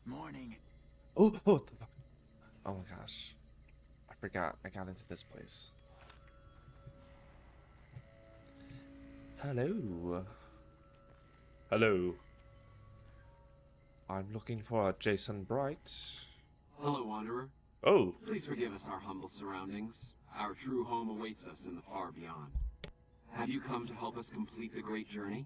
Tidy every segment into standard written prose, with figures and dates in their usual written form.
Morning. Oh, what the fuck? Oh my gosh. I forgot I got into this place. Hello. Hello. I'm looking for a Jason Bright. Hello, Wanderer. Oh. Please forgive us our humble surroundings. Our true home awaits us in the far beyond. Have you come to help us complete the great journey?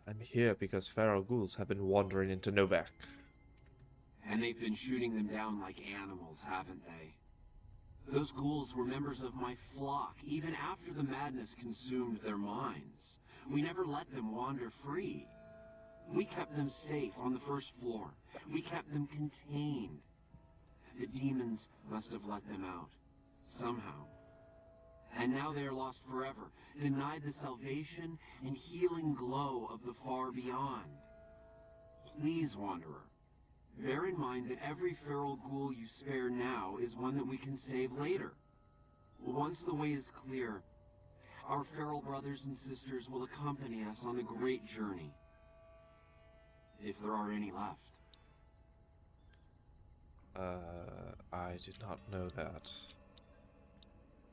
I'm here because feral ghouls have been wandering into Novak. And they've been shooting them down like animals, haven't they? Those ghouls were members of my flock, even after the madness consumed their minds. We never let them wander free. We kept them safe on the first floor. We kept them contained. The demons must have let them out, somehow. And now they are lost forever, denied the salvation and healing glow of the far beyond. Please, Wanderer, bear in mind that every feral ghoul you spare now is one that we can save later. Once the way is clear, our feral brothers and sisters will accompany us on the great journey. If there are any left. I did not know that.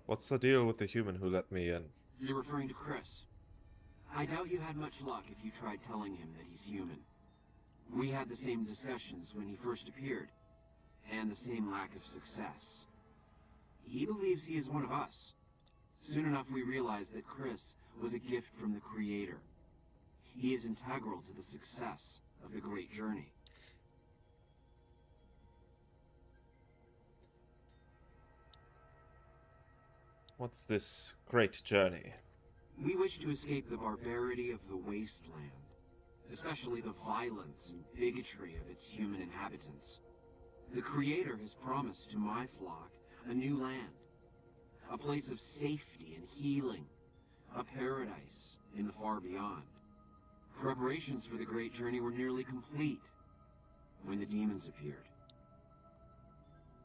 What's the deal with the human who let me in? You're referring to Chris. I doubt you had much luck if you tried telling him that he's human. We had the same discussions when he first appeared, and the same lack of success. He believes he is one of us. Soon enough we realized that Chris was a gift from the Creator. He is integral to the success of the great journey. What's this great journey? We wish to escape the barbarity of the wasteland, especially the violence and bigotry of its human inhabitants. The Creator has promised to my flock a new land, a place of safety and healing, a paradise in the far beyond. Preparations for the great journey were nearly complete when the demons appeared.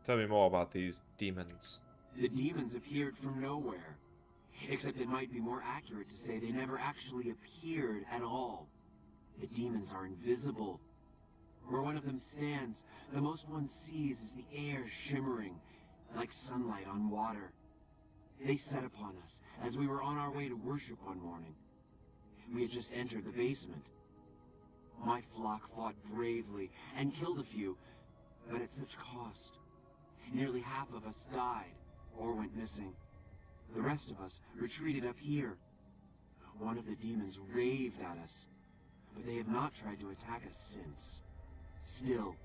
Tell me more about these demons. The demons appeared from nowhere, except it might be more accurate to say they never actually appeared at all. The demons are invisible. Where one of them stands, the most one sees is the air shimmering, like sunlight on water. They set upon us as we were on our way to worship one morning. We had just entered the basement. My flock fought bravely and killed a few, but at such cost. Nearly half of us died or went missing. The rest of us retreated up here. One of the demons raved at us, but they have not tried to attack us since. Still,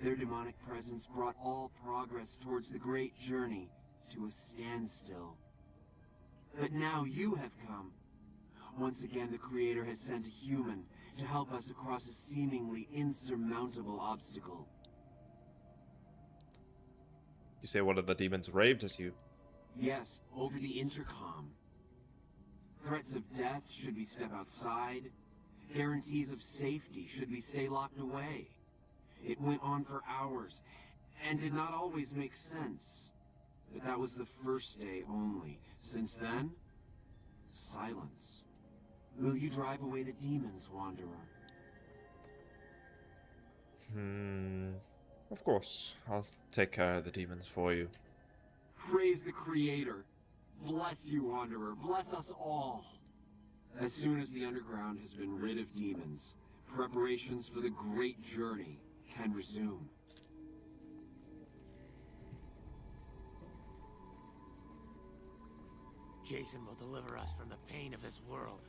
their demonic presence brought all progress towards the great journey to a standstill. But now you have come. Once again, the Creator has sent a human to help us across a seemingly insurmountable obstacle. You say one of the demons raved at you? Yes, over the intercom. Threats of death should we step outside. Guarantees of safety should we stay locked away. It went on for hours, and did not always make sense. But that was the first day only. Since then, silence. Will you drive away the demons, Wanderer? Of course. I'll take care of the demons for you. Praise the Creator. Bless you, Wanderer. Bless us all. As soon as the underground has been rid of demons, preparations for the great journey can resume. Jason will deliver us from the pain of this world.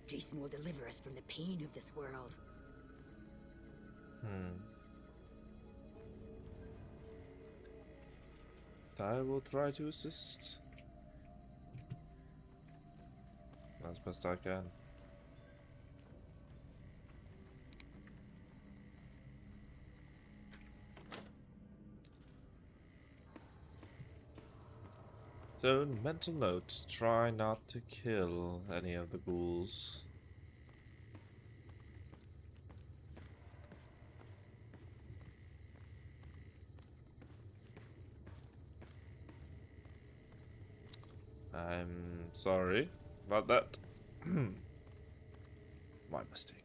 Jason will deliver us from the pain of this world. I will try to assist as best I can. So, mental note, try not to kill any of the ghouls. I'm sorry about that. My mistake.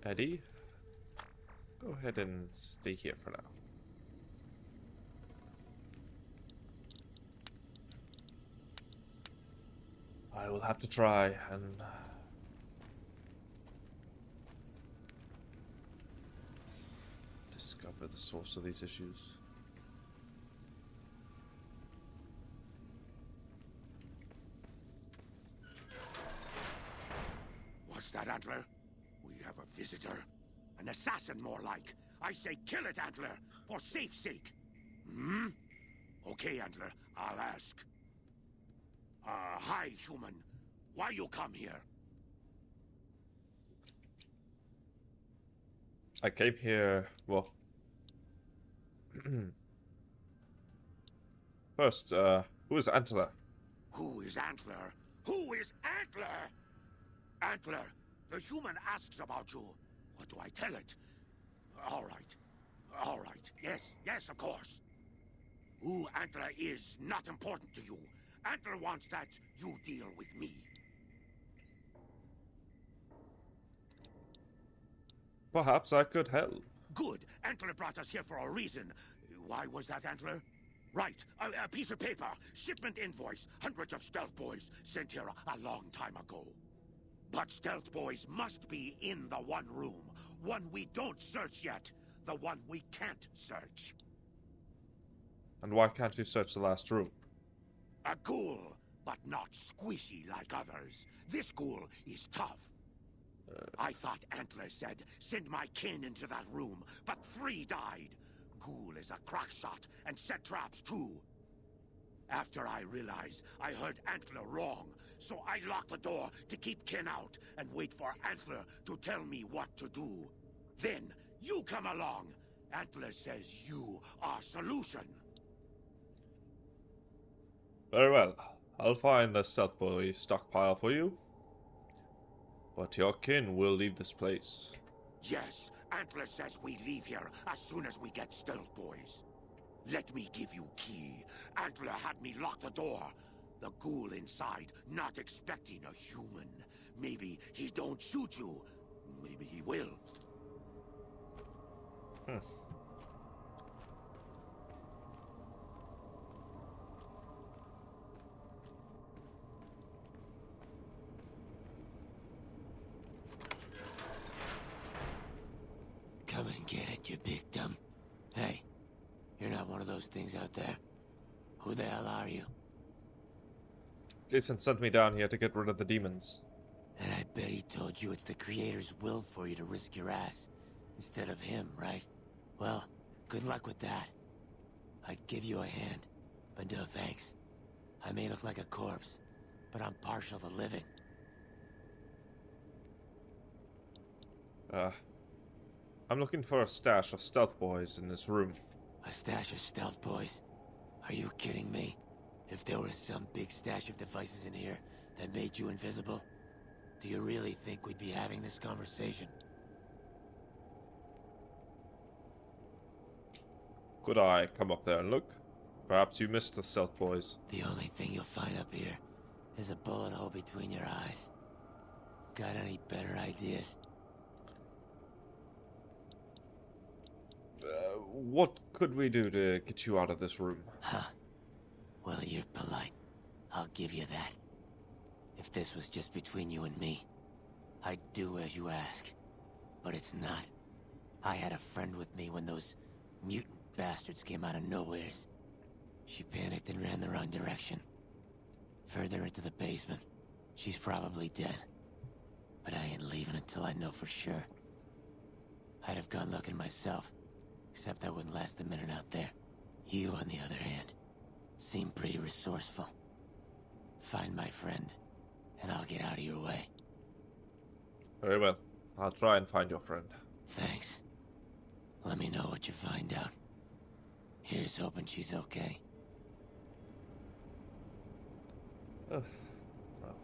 Eddie, go ahead and stay here for now. I will have to try and discover the source of these issues. What's that, Antler? We have a visitor. An assassin, more like. I say kill it, Antler, for safe's sake. Hmm? Okay, Antler, I'll ask. Hi, human. Why you come here? I came here, well... First, who is Antler? Who is Antler? Who is Antler? Antler, the human asks about you. What do I tell it? All right. All right. Yes, of course. Who Antler is not important to you. Antler wants that you deal with me. Perhaps I could help. Good. Antler brought us here for a reason. Why was that, Antler? Right. A piece of paper. Shipment invoice. Hundreds of stealth boys sent here a long time ago. But stealth boys must be in the one room. One we don't search yet. The one we can't search. And why can't you search the last room? A ghoul, but not squishy like others. This ghoul is tough. I thought Antler said, send my kin into that room, but 3 died. Ghoul is a crack shot and set traps too. After I realized I heard Antler wrong, so I locked the door to keep kin out and wait for Antler to tell me what to do. Then, you come along. Antler says you are solution. Very well. I'll find the stealth boy stockpile for you. But your kin will leave this place. Yes, Antler says we leave here as soon as we get stealth boys. Let me give you key. Antler had me lock the door. The ghoul inside, not expecting a human. Maybe he don't shoot you. Maybe he will. Come and get it, you big dumb. Hey, you're not one of those things out there. Who the hell are you? Jason sent me down here to get rid of the demons. And I bet he told you it's the Creator's will for you to risk your ass, instead of him, right? Well, good luck with that. I'd give you a hand, but no thanks. I may look like a corpse, but I'm partial to living. I'm looking for a stash of stealth boys in this room. A stash of stealth boys? Are you kidding me? If there was some big stash of devices in here that made you invisible, do you really think we'd be having this conversation? Could I come up there and look? Perhaps you missed the stealth boys. The only thing you'll find up here is a bullet hole between your eyes. Got any better ideas? What could we do to get you out of this room? Huh. Well, you're polite. I'll give you that. If this was just between you and me, I'd do as you ask. But it's not. I had a friend with me when those mutant bastards came out of nowheres. She panicked and ran the wrong direction. Further into the basement. She's probably dead. But I ain't leaving until I know for sure. I'd have gone looking myself, except I wouldn't last a minute out there. You, on the other hand, seem pretty resourceful. Find my friend, and I'll get out of your way. Very well. I'll try and find your friend. Thanks. Let me know what you find out. Here's hoping she's okay. Ugh. Well.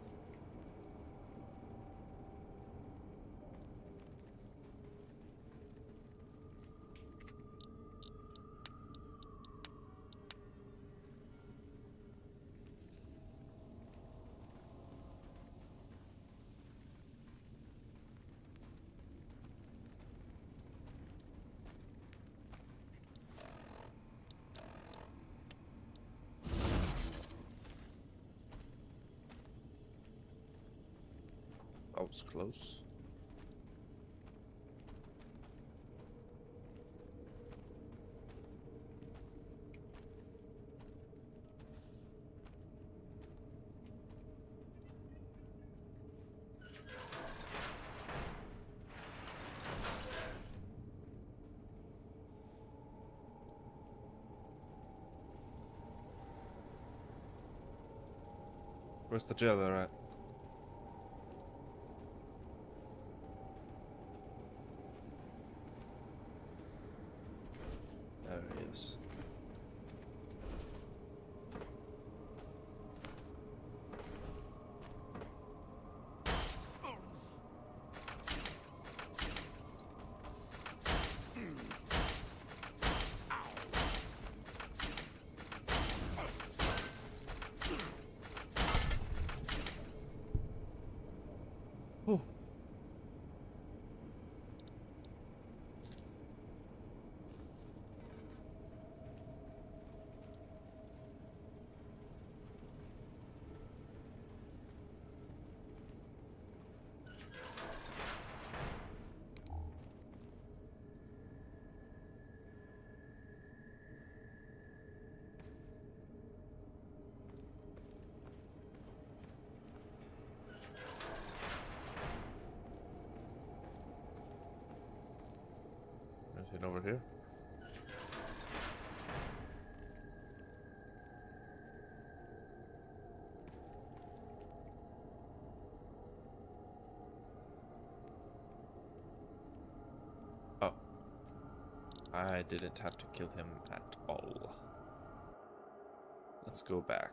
That was close. Where's the jailer at? There he is. Oh. Anything over here? Oh. I didn't have to kill him at all. Let's go back.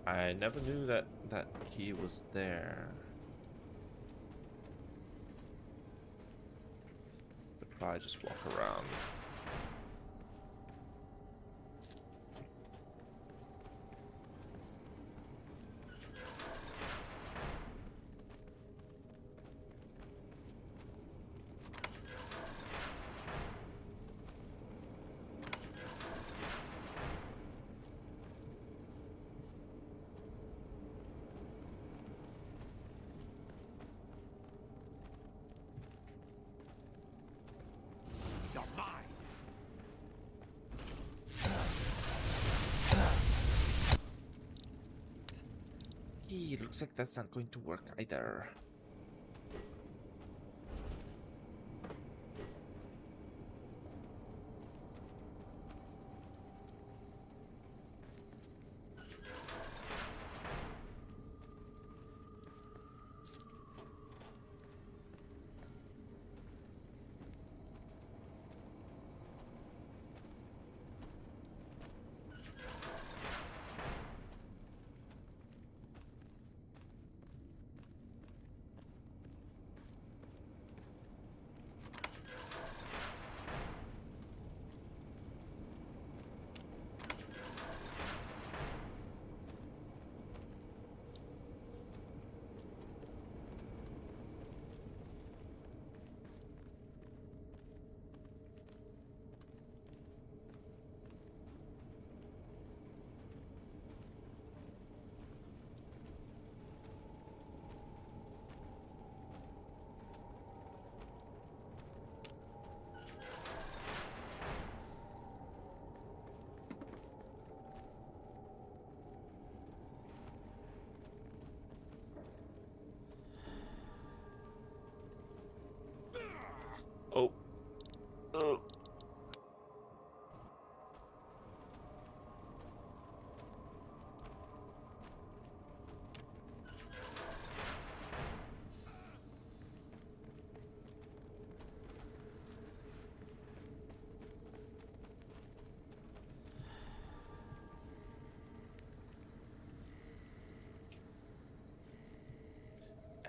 I never knew that that key was there. Could probably just walk around. Looks like that's not going to work either.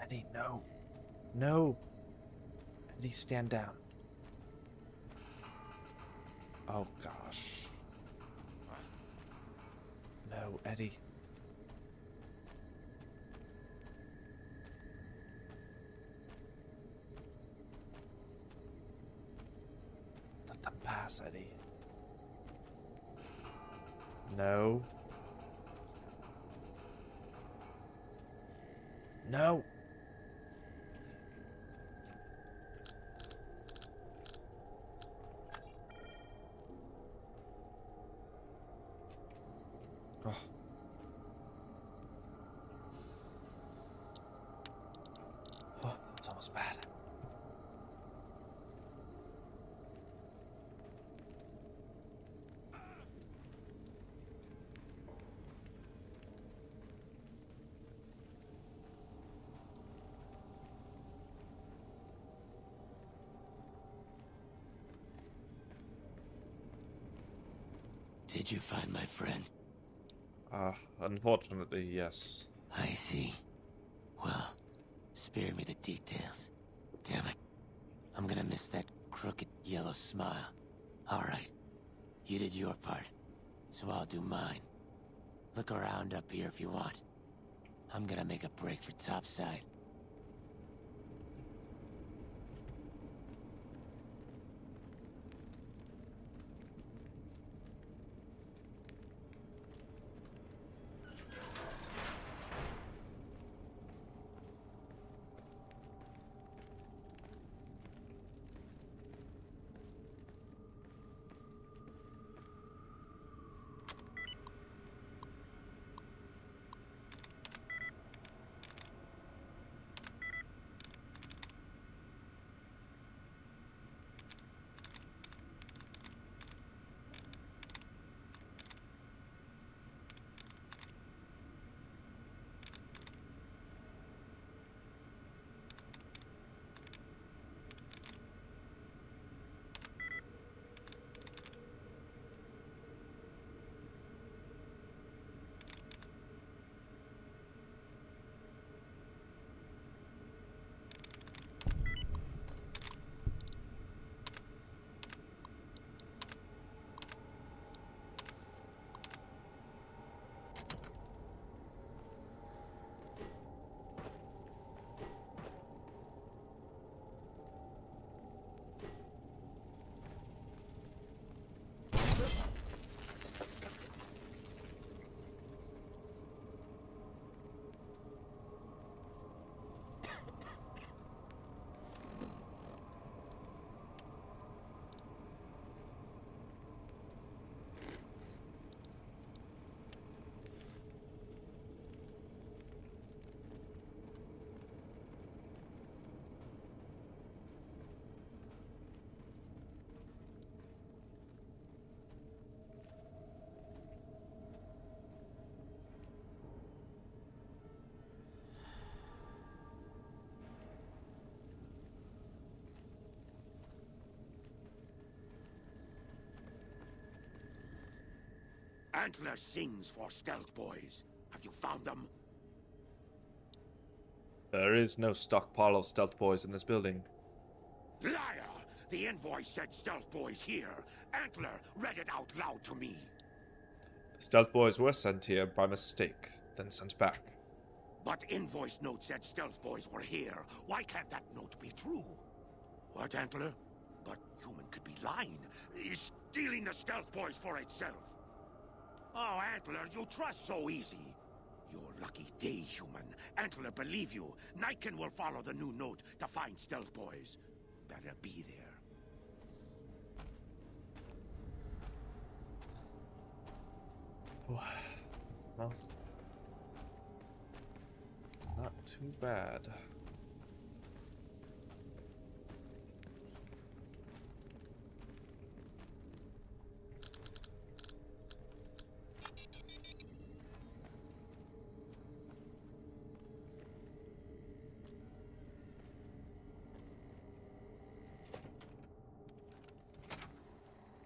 Eddie, no. No. Eddie, stand down. Oh, gosh. No, Eddie. Let them pass, Eddie. No. No. Oh. Oh, it's almost bad. Did you find my friend? Unfortunately, yes. I see. Well, spare me the details. Damn it. I'm gonna miss that crooked yellow smile. Alright. You did your part, so I'll do mine. Look around up here if you want. I'm gonna make a break for topside. Antler sings for stealth boys. Have you found them? There is no stockpile of stealth boys in this building. Liar! The invoice said stealth boys here. Antler read it out loud to me. The stealth boys were sent here by mistake, then sent back. But invoice note said stealth boys were here. Why can't that note be true? What, Antler? But human could be lying. Is stealing the stealth boys for itself. Oh, Antler, you trust so easy. Your lucky day, human. Antler believe you. Nightkin will follow the new note to find stealth boys. Better be there. Well, not too bad.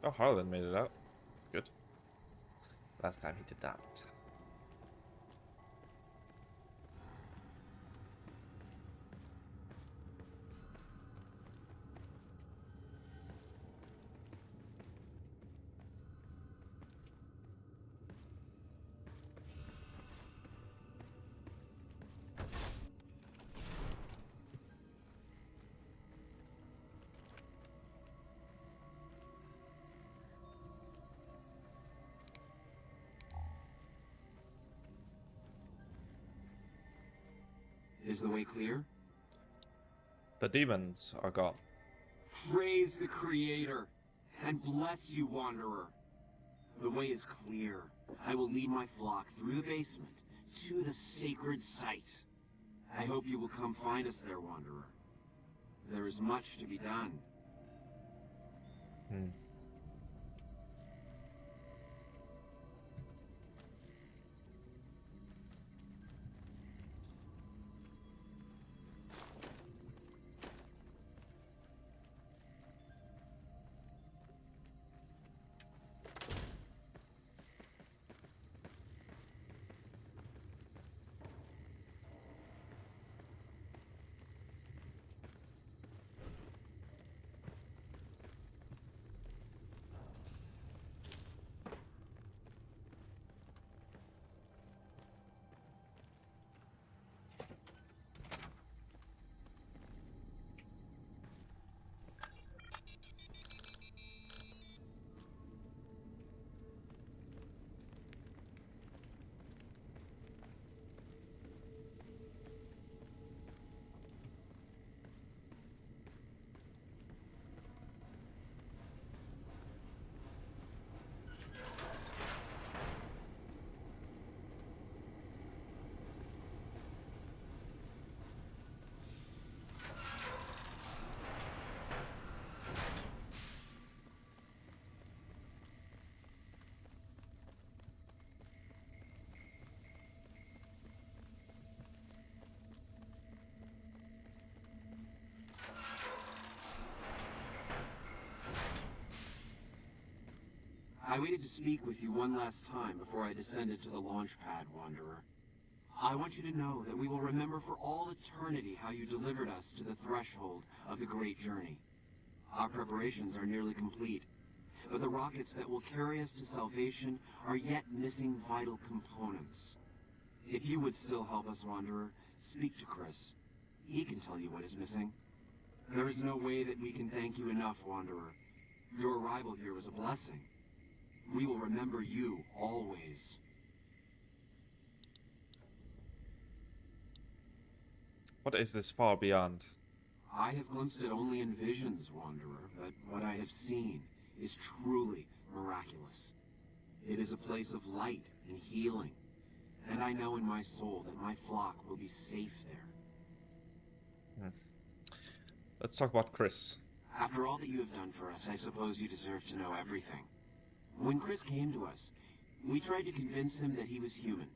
Oh, Harlan made it out. Good. Last time he did that. Is the way clear? The demons are gone. Praise the Creator, and bless you, Wanderer. The way is clear. I will lead my flock through the basement to the sacred site. I hope you will come find us there, Wanderer. There is much to be done. I waited to speak with you one last time before I descended to the launch pad, Wanderer. I want you to know that we will remember for all eternity how you delivered us to the threshold of the great journey. Our preparations are nearly complete, but the rockets that will carry us to salvation are yet missing vital components. If you would still help us, Wanderer, speak to Chris. He can tell you what is missing. There is no way that we can thank you enough, Wanderer. Your arrival here was a blessing. We will remember you always. What is this far beyond? I have glimpsed it only in visions, Wanderer, but what I have seen is truly miraculous. It is a place of light and healing, and I know in my soul that my flock will be safe there. Let's talk about Chris. After all that you have done for us, I suppose you deserve to know everything. When Chris came to us, we tried to convince him that he was human.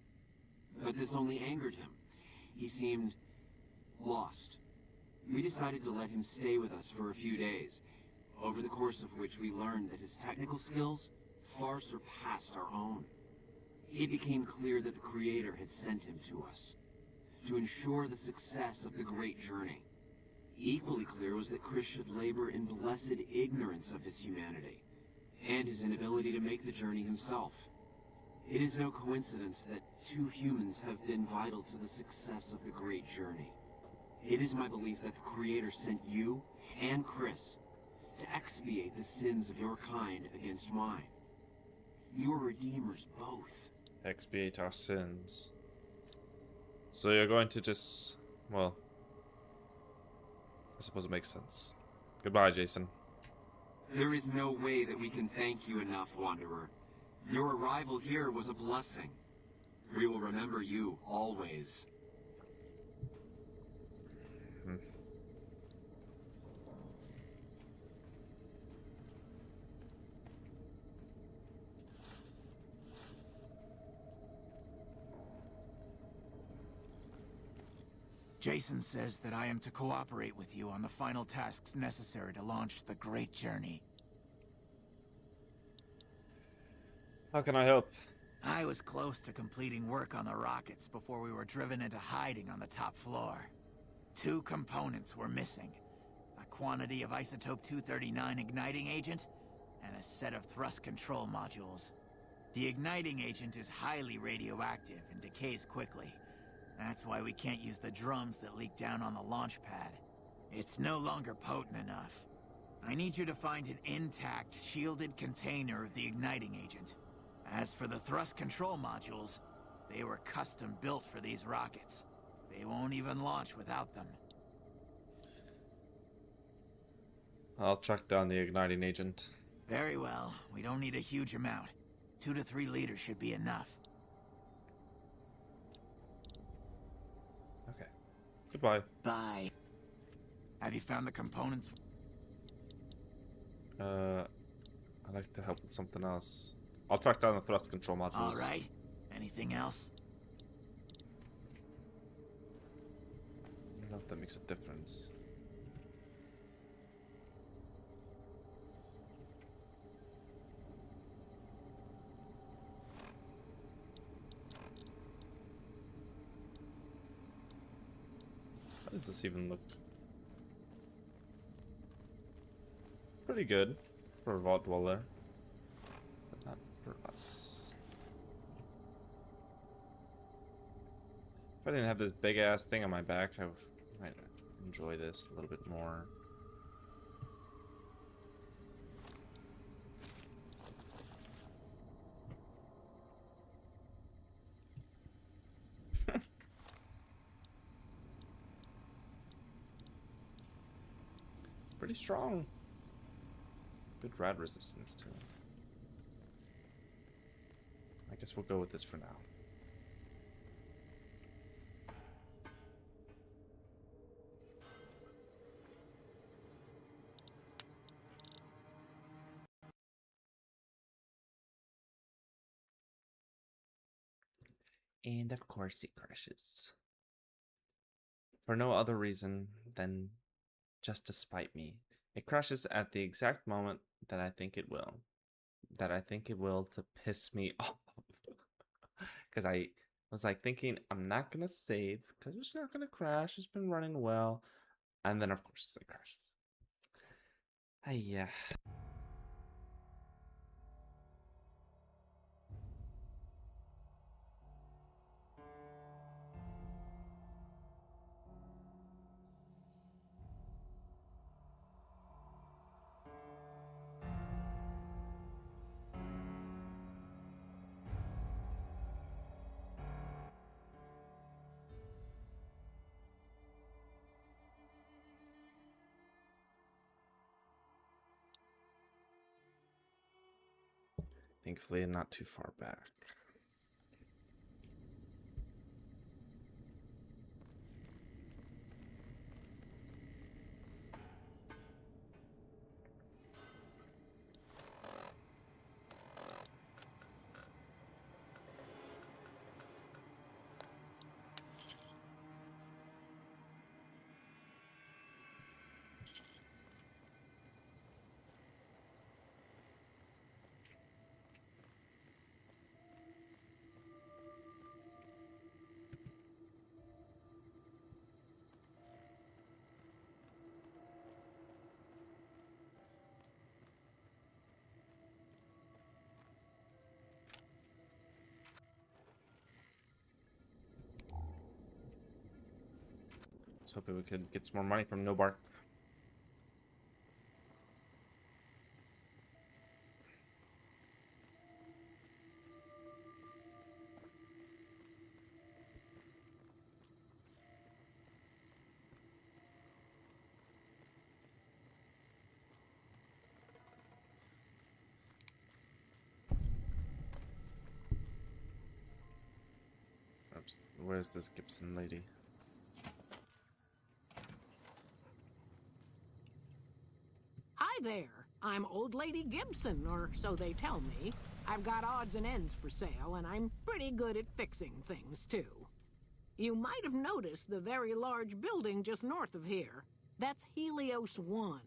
But this only angered him. He seemed lost. We decided to let him stay with us for a few days, over the course of which we learned that his technical skills far surpassed our own. It became clear that the Creator had sent him to us, to ensure the success of the great journey. Equally clear was that Chris should labor in blessed ignorance of his humanity, and his inability to make the journey himself. It is no coincidence that two humans have been vital to the success of the great journey. It is my belief that the Creator sent you and Chris to expiate the sins of your kind against mine. You are redeemers both. Expiate our sins. So you're going to just... well... I suppose it makes sense. Goodbye, Jason. There is no way that we can thank you enough, Wanderer. Your arrival here was a blessing. We will remember you always. Jason says that I am to cooperate with you on the final tasks necessary to launch the Great Journey. How can I help? I was close to completing work on the rockets before we were driven into hiding on the top floor. 2 components were missing. A quantity of isotope 239 igniting agent, and a set of thrust control modules. The igniting agent is highly radioactive and decays quickly. That's why we can't use the drums that leak down on the launch pad. It's no longer potent enough. I need you to find an intact, shielded container of the igniting agent. As for the thrust control modules, they were custom built for these rockets. They won't even launch without them. I'll track down the igniting agent. Very well. We don't need a huge amount. 2 to 3 liters should be enough. Okay. Goodbye. Bye. Have you found the components? I'd like to help with something else. I'll track down the thrust control modules. All right. Anything else? I don't know if that makes a difference. How does this even look? Pretty good for a Vault Dweller, but not for us. If I didn't have this big ass thing on my back, I might enjoy this a little bit more. Pretty strong. Good rad resistance too. I guess we'll go with this for now. And of course it crashes. For no other reason than just to spite me. It crashes at the exact moment that I think it will. That I think it will to piss me off. Because I was like thinking, I'm not going to save because it's not going to crash. It's been running well. And then of course it crashes. Yeah. Thankfully, not too far back. So hoping we could get some more money from No Bark. Oops, where's this Gibson lady? Hi there. I'm Old Lady Gibson, or so they tell me. I've got odds and ends for sale, and I'm pretty good at fixing things, too. You might have noticed the very large building just north of here. That's Helios 1.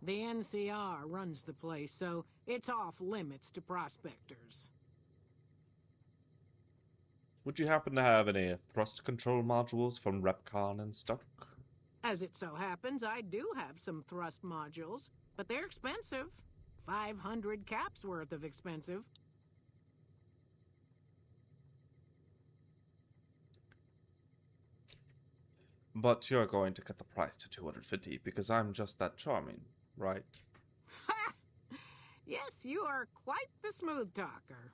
The NCR runs the place, so it's off limits to prospectors. Would you happen to have any thrust control modules from Repcon in stock? As it so happens, I do have some thrust modules, but they're expensive. 500 caps worth of expensive. But you're going to cut the price to 250 because I'm just that charming, right? Ha! Yes, you are quite the smooth talker.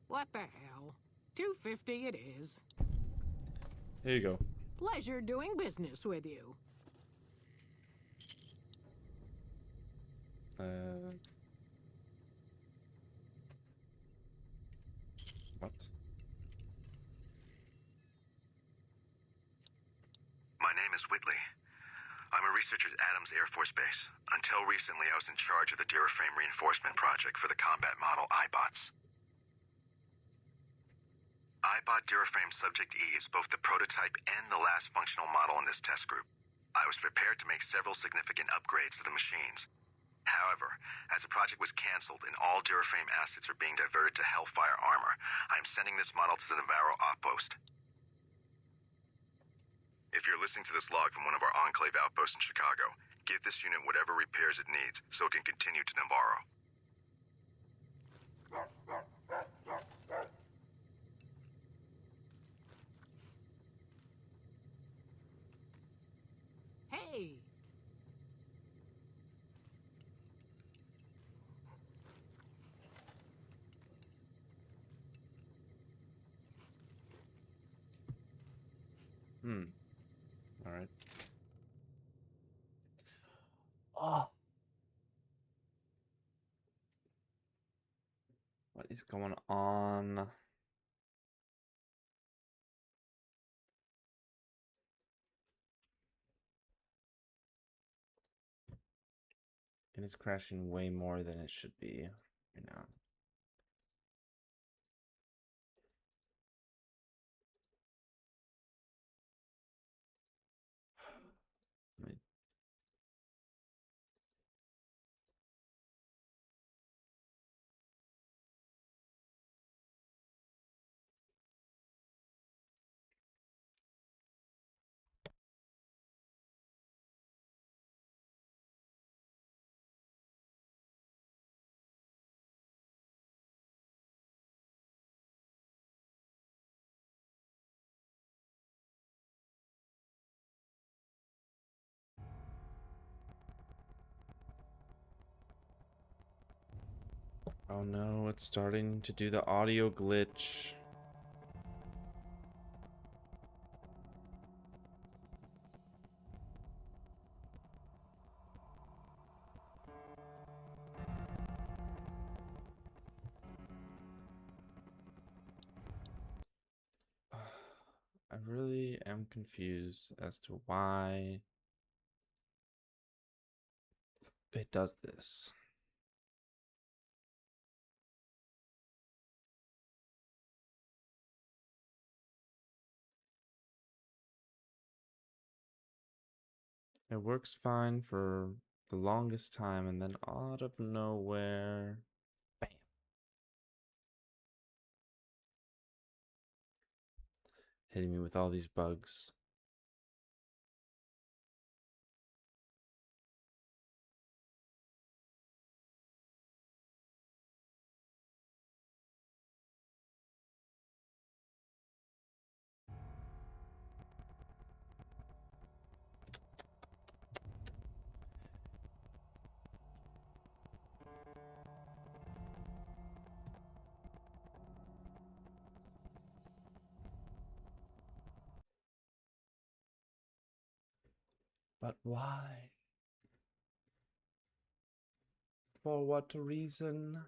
What the hell? 250 it is. Here you go. Pleasure doing business with you. What? My name is Whitley. I'm a researcher at Adams Air Force Base. Until recently, I was in charge of the Duraframe reinforcement project for the combat model iBots. iBot Duraframe Subject E is both the prototype and the last functional model in this test group. I was prepared to make several significant upgrades to the machines. However, as the project was canceled and all Duraframe assets are being diverted to Hellfire armor, I am sending this model to the Navarro outpost. If you're listening to this log from one of our Enclave outposts in Chicago, give this unit whatever repairs it needs so it can continue to Navarro. Hey! All right. Oh. What is going on? It is crashing way more than it should be, you know. Wait. Oh no, it's starting to do the audio glitch. I really am confused as to why it does this. It works fine for the longest time, and then out of nowhere, bam. Hitting me with all these bugs. But why? For what reason?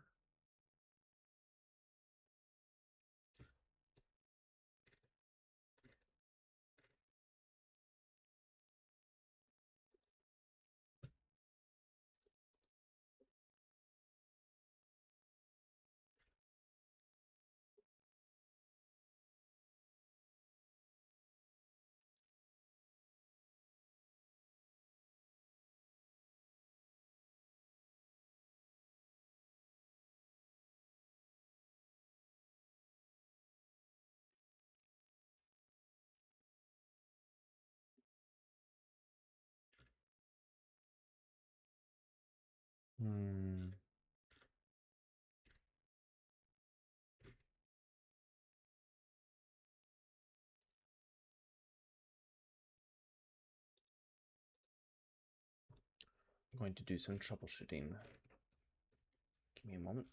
Hmm. I'm going to do some troubleshooting. Give me a moment.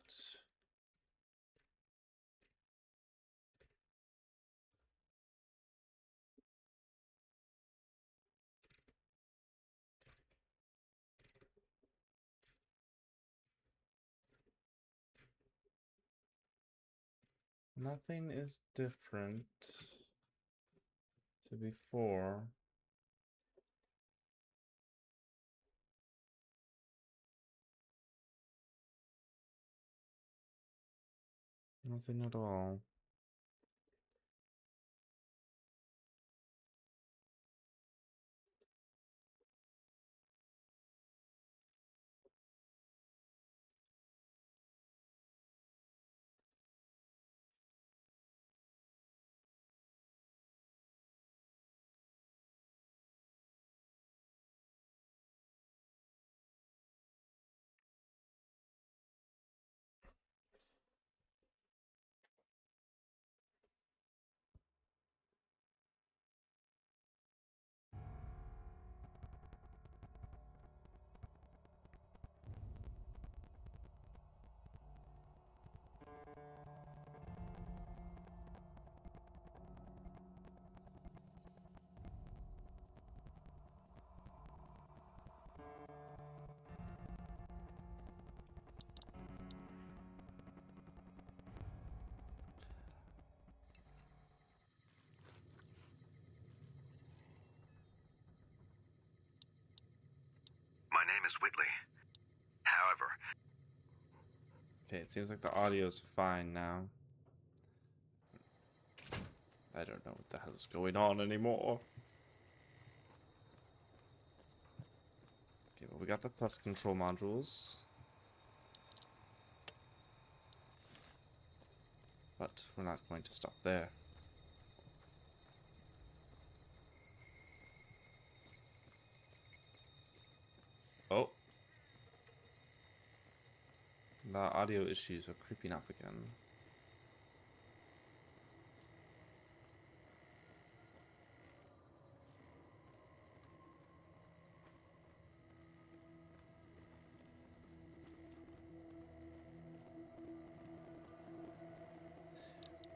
Nothing is different to before. Nothing at all. My name is Whitley. However, Okay, it seems like the audio's fine now. I don't know what the hell is going on anymore. Okay, well, we got the plus control modules. But we're not going to stop there. Oh. The audio issues are creeping up again.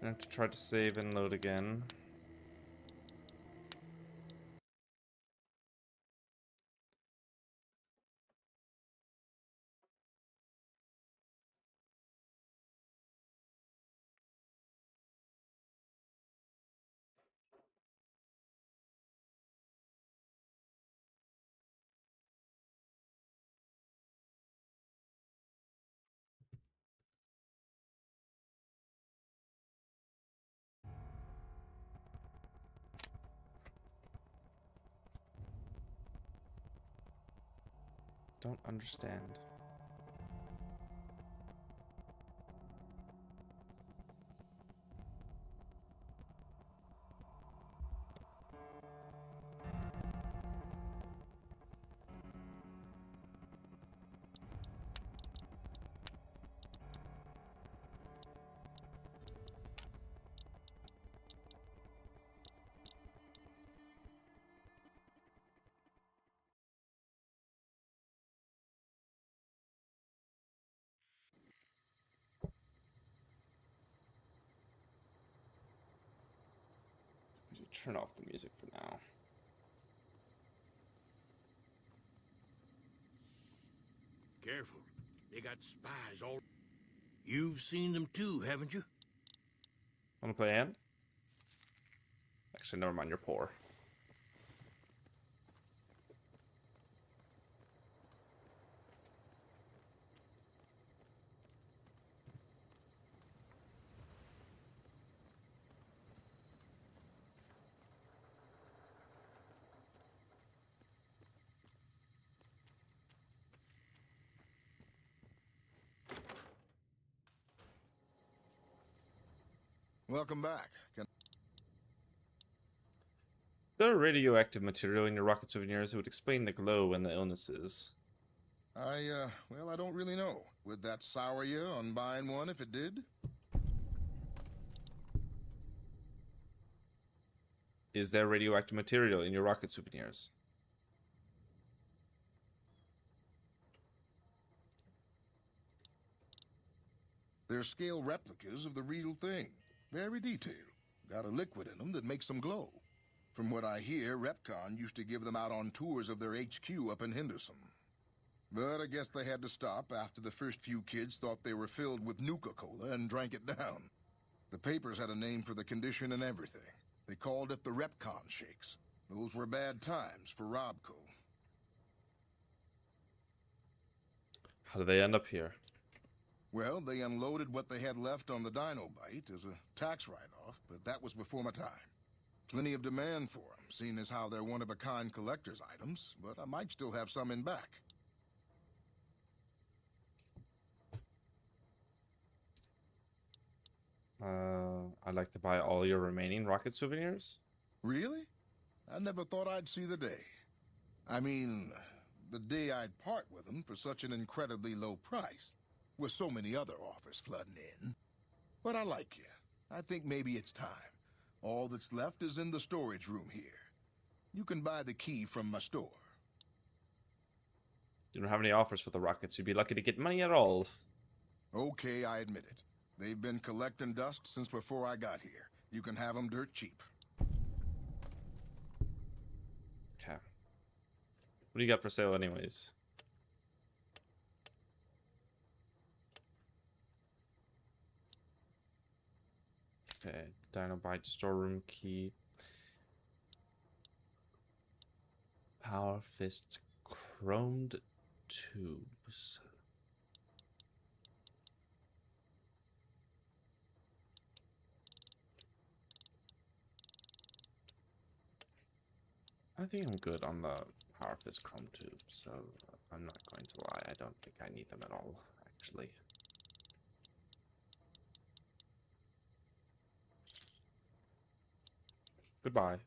I have to try to save and load again. Don't understand. I should turn off the music for now. Careful. They got spies all... You've seen them too, haven't you? Wanna play Anne? Actually, never mind, you're poor. Welcome back. There are radioactive material in your rocket souvenirs that would explain the glow and the illnesses. Well, I don't really know. Would that sour you on buying one if it did? Is there radioactive material in your rocket souvenirs? They're scale replicas of the real thing. Very detailed. Got a liquid in them that makes them glow. From what I hear, Repcon used to give them out on tours of their HQ up in Henderson. But I guess they had to stop after the first few kids thought they were filled with Nuka-Cola and drank it down. The papers had a name for the condition and everything. They called it the Repcon Shakes. Those were bad times for Robco. How did they end up here? Well, they unloaded what they had left on the Dino Bite as a tax write-off, but that was before my time. Plenty of demand for them, seeing as how they're one-of-a-kind collector's items, but I might still have some in back. I'd like to buy all your remaining rocket souvenirs. Really? I never thought I'd see the day. I mean, the day I'd part with them for such an incredibly low price, with so many other offers flooding in. But I like you. I think maybe it's time. All that's left is in the storage room here. You can buy the key from my store. You don't have any offers for the rockets. You'd be lucky to get money at all. Okay, I admit it. They've been collecting dust since before I got here. You can have them dirt cheap. Okay. What do you got for sale anyways? Okay, Dinobite storeroom key. Power fist chromed tubes. I think I'm good on the power fist chrome tubes, so I'm not going to lie. I don't think I need them at all, actually. Goodbye.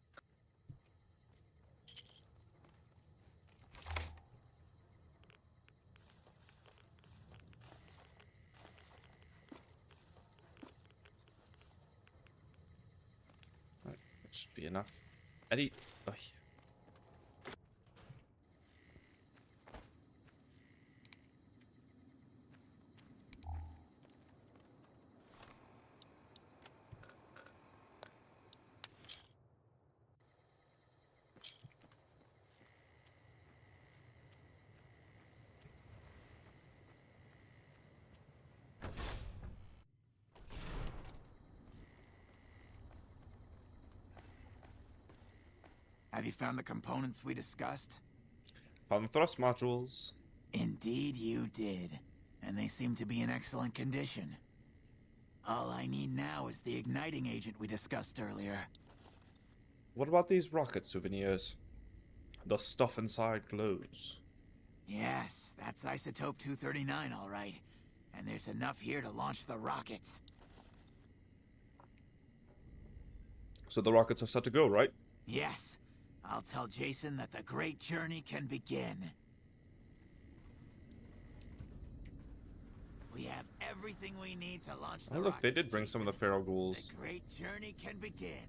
Alright, that should be enough. Eddie. Oh, yeah. Have you found the components we discussed? Found the thrust modules. Indeed you did. And they seem to be in excellent condition. All I need now is the igniting agent we discussed earlier. What about these rocket souvenirs? The stuff inside glows. Yes, that's Isotope 239, all right. And there's enough here to launch the rockets. So the rockets are set to go, right? Yes. I'll tell Jason that the great journey can begin. We have everything we need to launch the Oh, look, they rockets, did bring some of the Jason. feral ghouls. The great journey can begin.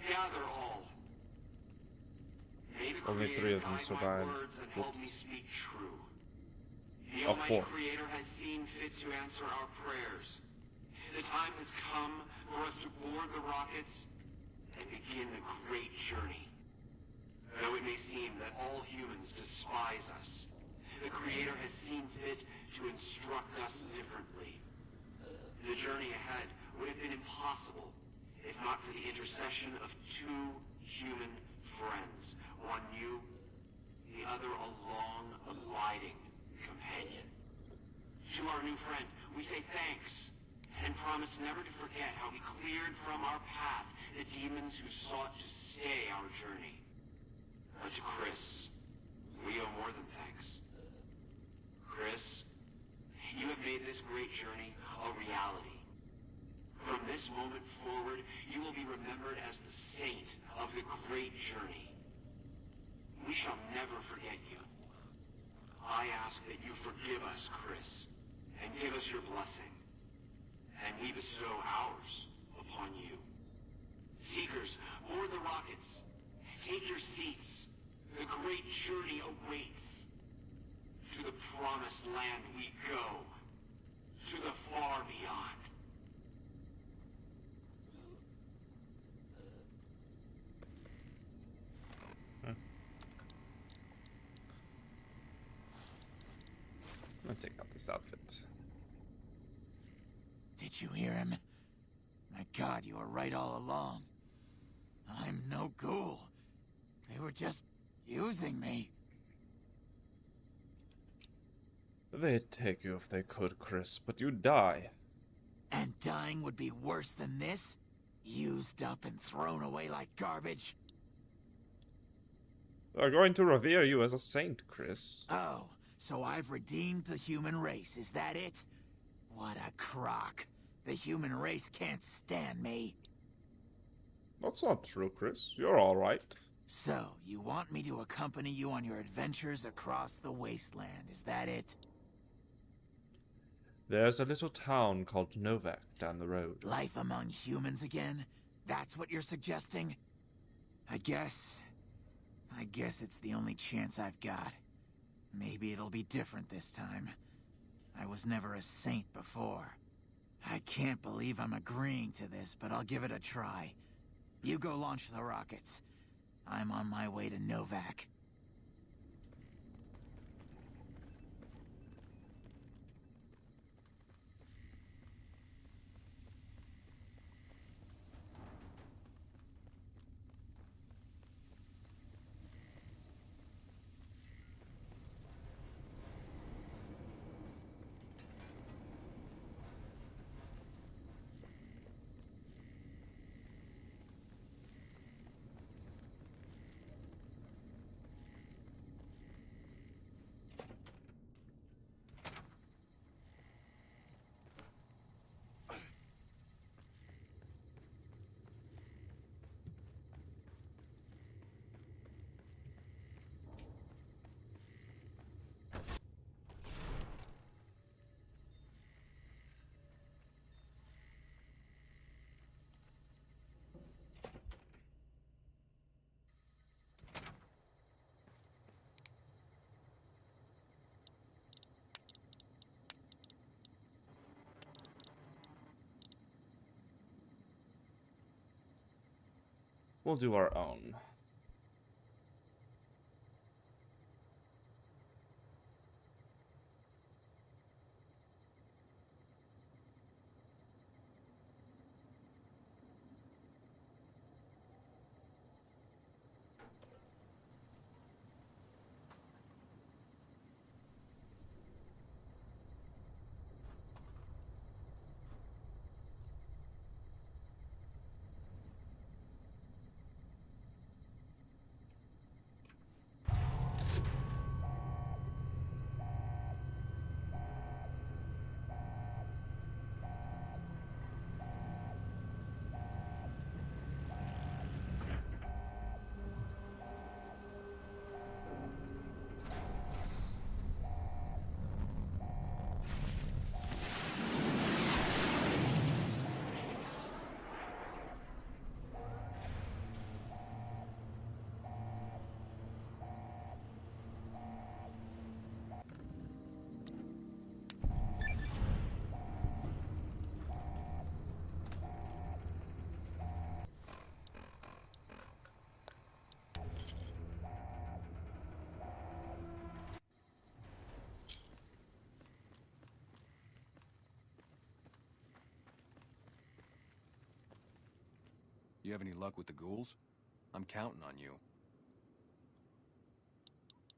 Gather all. May the Only 3 Creator of them guide my survived. words and help me Whoops. speak true. The Oh, Almighty 4. Creator has seen fit to answer our prayers. The time has come for us to board the rockets and begin the great journey. Though it may seem that all humans despise us, the Creator has seen fit to instruct us differently. The journey ahead would have been impossible if not for the intercession of 2 human friends. One new, the other a long-abiding companion. To our new friend, we say thanks, and promise never to forget how he cleared from our path the demons who sought to stay our journey. But to Chris, we owe more than thanks. Chris, you have made this great journey a reality. From this moment forward, you will be remembered as the saint of the great journey. We shall never forget you. I ask that you forgive us, Chris, and give us your blessing. And we bestow ours upon you. Seekers, board the rockets. Take your seats. The great journey awaits. To the promised land we go. To the far beyond. I'm gonna take out this outfit. Did you hear him? My God, you were right all along. I'm no ghoul. They were just using me. They'd take you if they could, Chris, but you'd die. And dying would be worse than this? Used up and thrown away like garbage? They're going to revere you as a saint, Chris. Oh, so I've redeemed the human race, is that it? What a crock. The human race can't stand me. That's not true, Chris. You're alright. So, you want me to accompany you on your adventures across the wasteland, is that it? There's a little town called Novak down the road. Life among humans again? That's what you're suggesting? I guess it's the only chance I've got. Maybe it'll be different this time. I was never a saint before. I can't believe I'm agreeing to this, but I'll give it a try. You go launch the rockets. I'm on my way to Novak. We'll do our own. You have any luck with the ghouls? I'm counting on you.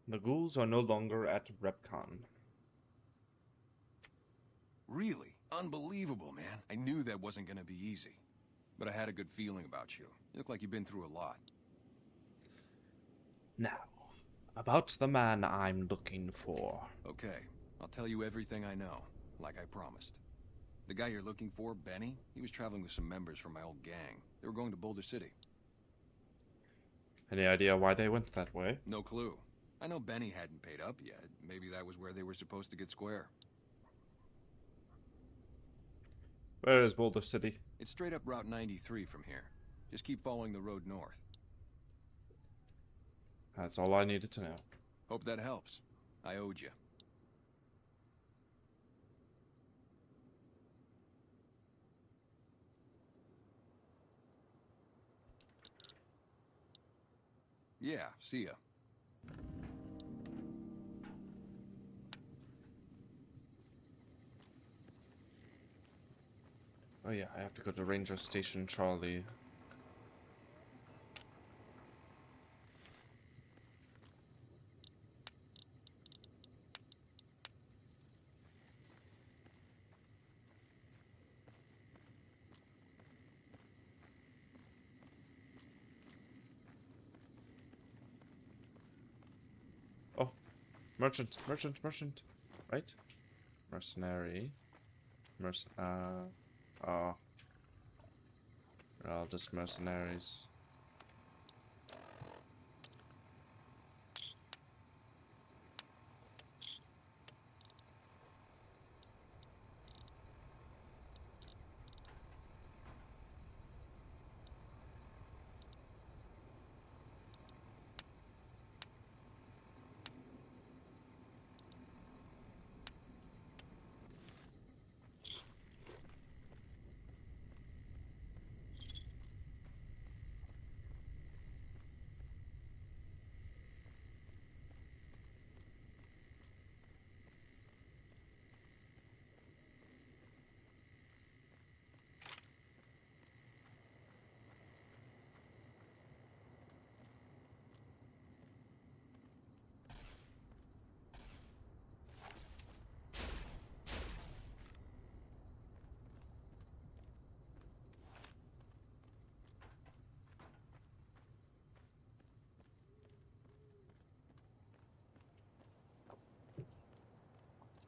The ghouls are no longer at RepCon. Really? Unbelievable, man. I knew that wasn't gonna be easy. But I had a good feeling about you. You look like you've been through a lot. Now, about the man I'm looking for. Okay, I'll tell you everything I know, like I promised. The guy you're looking for, Benny, he was traveling with some members from my old gang. They were going to Boulder City. Any idea why they went that way? No clue. I know Benny hadn't paid up yet. Maybe that was where they were supposed to get square. Where is Boulder City? It's straight up Route 93 from here. Just keep following the road north. That's all I needed to know. Hope that helps. I owed you. Yeah, see ya. Oh yeah, I have to go to Ranger Station Charlie. Oh, merchant, right? Mercenary. Oh. They're all just mercenaries.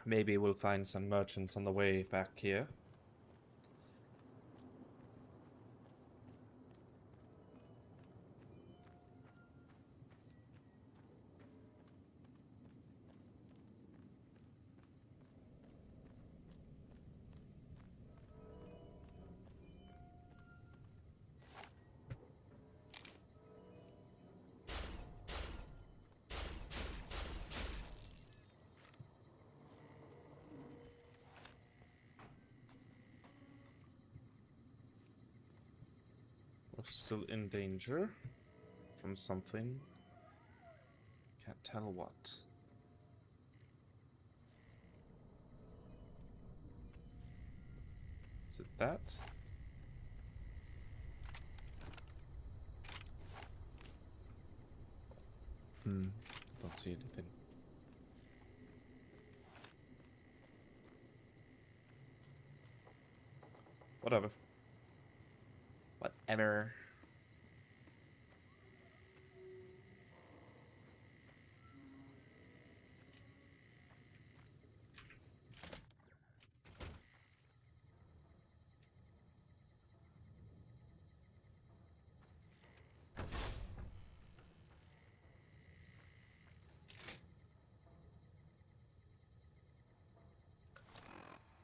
Maybe we'll find some merchants on the way back here. We're still in danger from something. Can't tell what. Is it that? Don't see anything. Whatever. Whatever.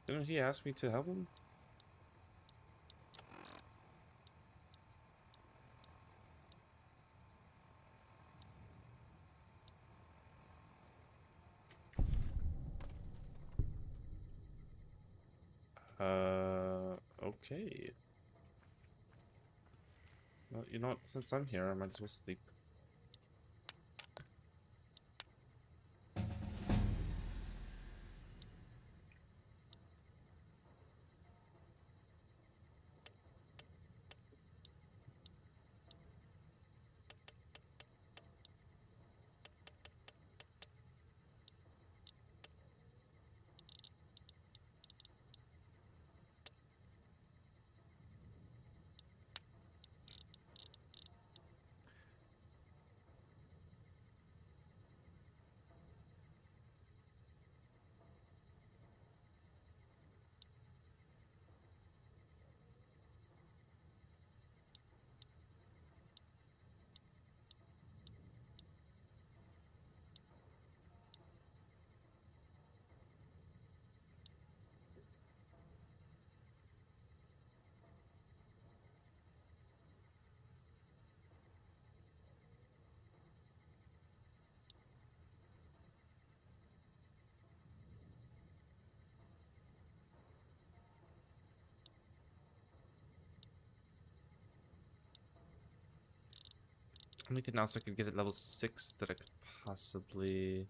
Didn't he ask me to help him? Okay. Well, you know what? Since I'm here, I might as well sleep. Anything else I could get at level 6 that I could possibly...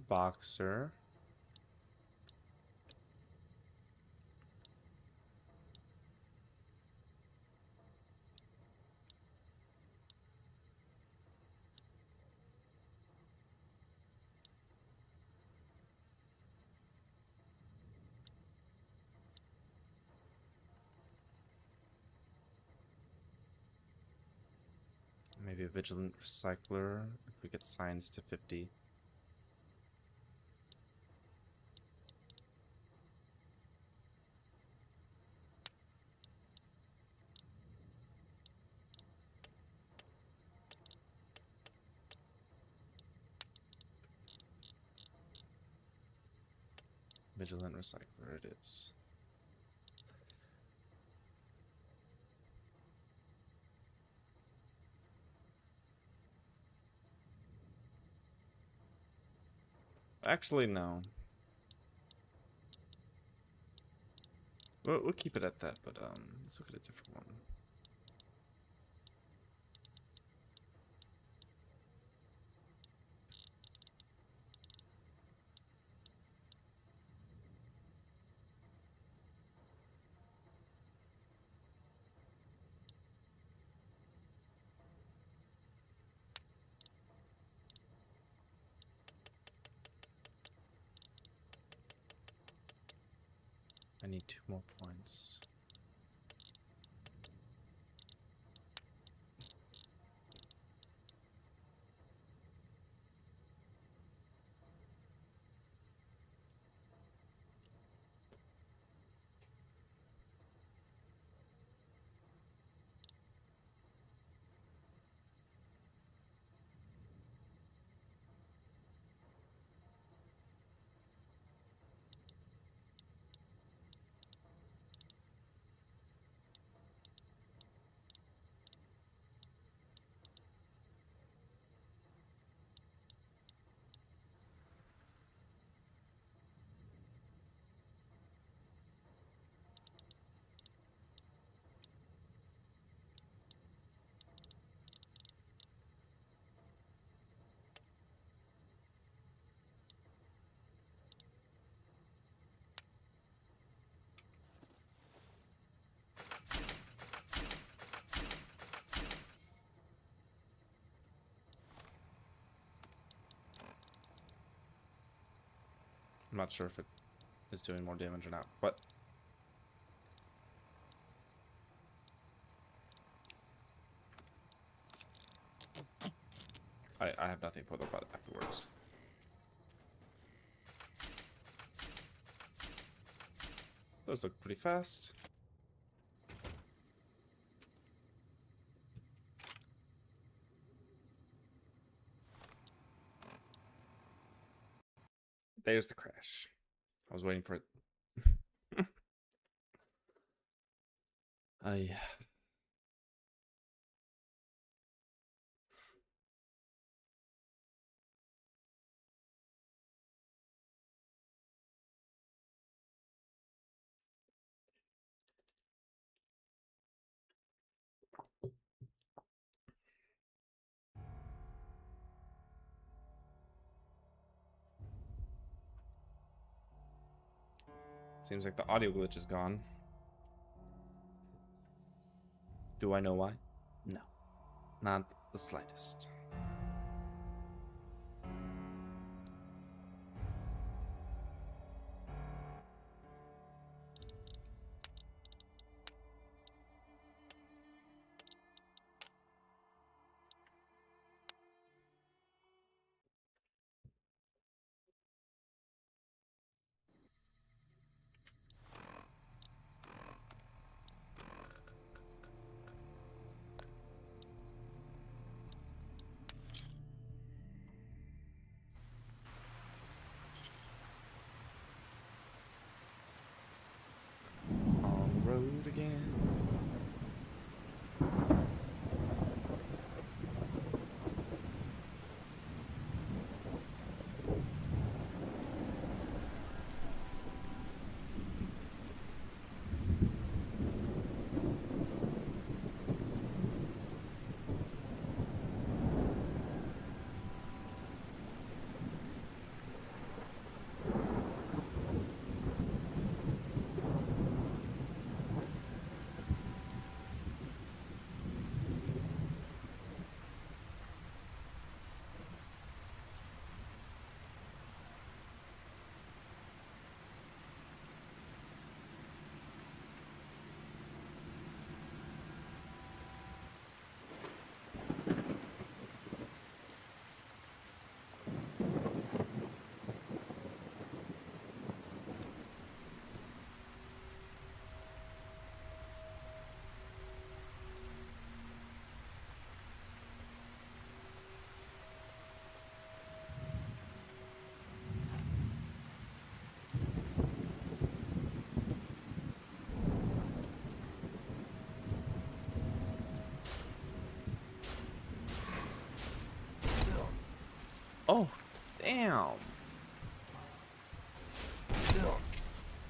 boxer. Maybe a vigilant recycler if we get science to 50. Vigilant recycler it is. Actually, no. We'll keep it at that, but let's look at a different one. I need 2 more points. I'm not sure if it is doing more damage or not, but I have nothing for the butt afterwards. Those look pretty fast. There's the crash. I was waiting for it. Yeah. Seems like the audio glitch is gone. Do I know why? No. Not the slightest. Oh, damn.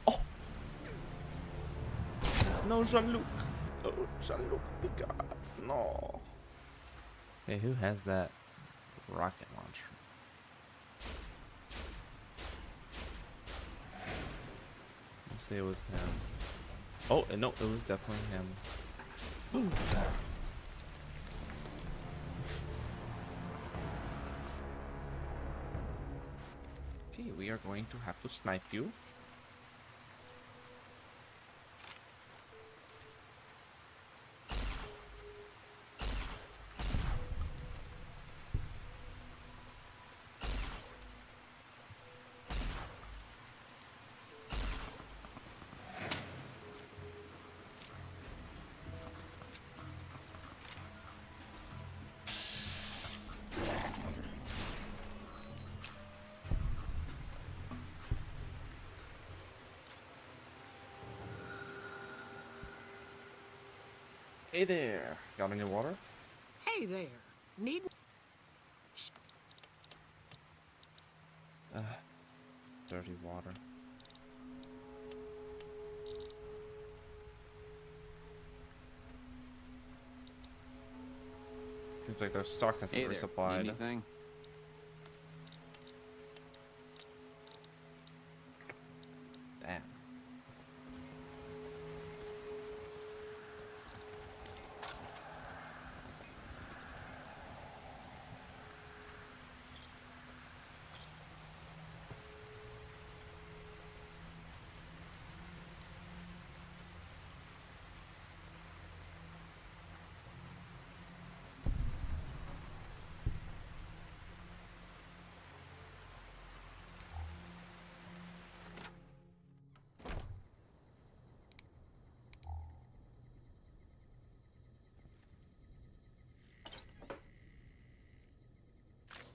Oh. No, Jean-Luc. Oh, Jean-Luc Picard. No. Hey, who has that rocket launcher? Let's say it was him. Oh, no, it was definitely him. Ooh. Okay, we are going to have to snipe you. Hey there, got any water? Hey there. Need... Dirty water. Seems like their stock hasn't Hey there, resupplied. need anything? Damn.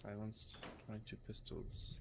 Silenced 22 pistols.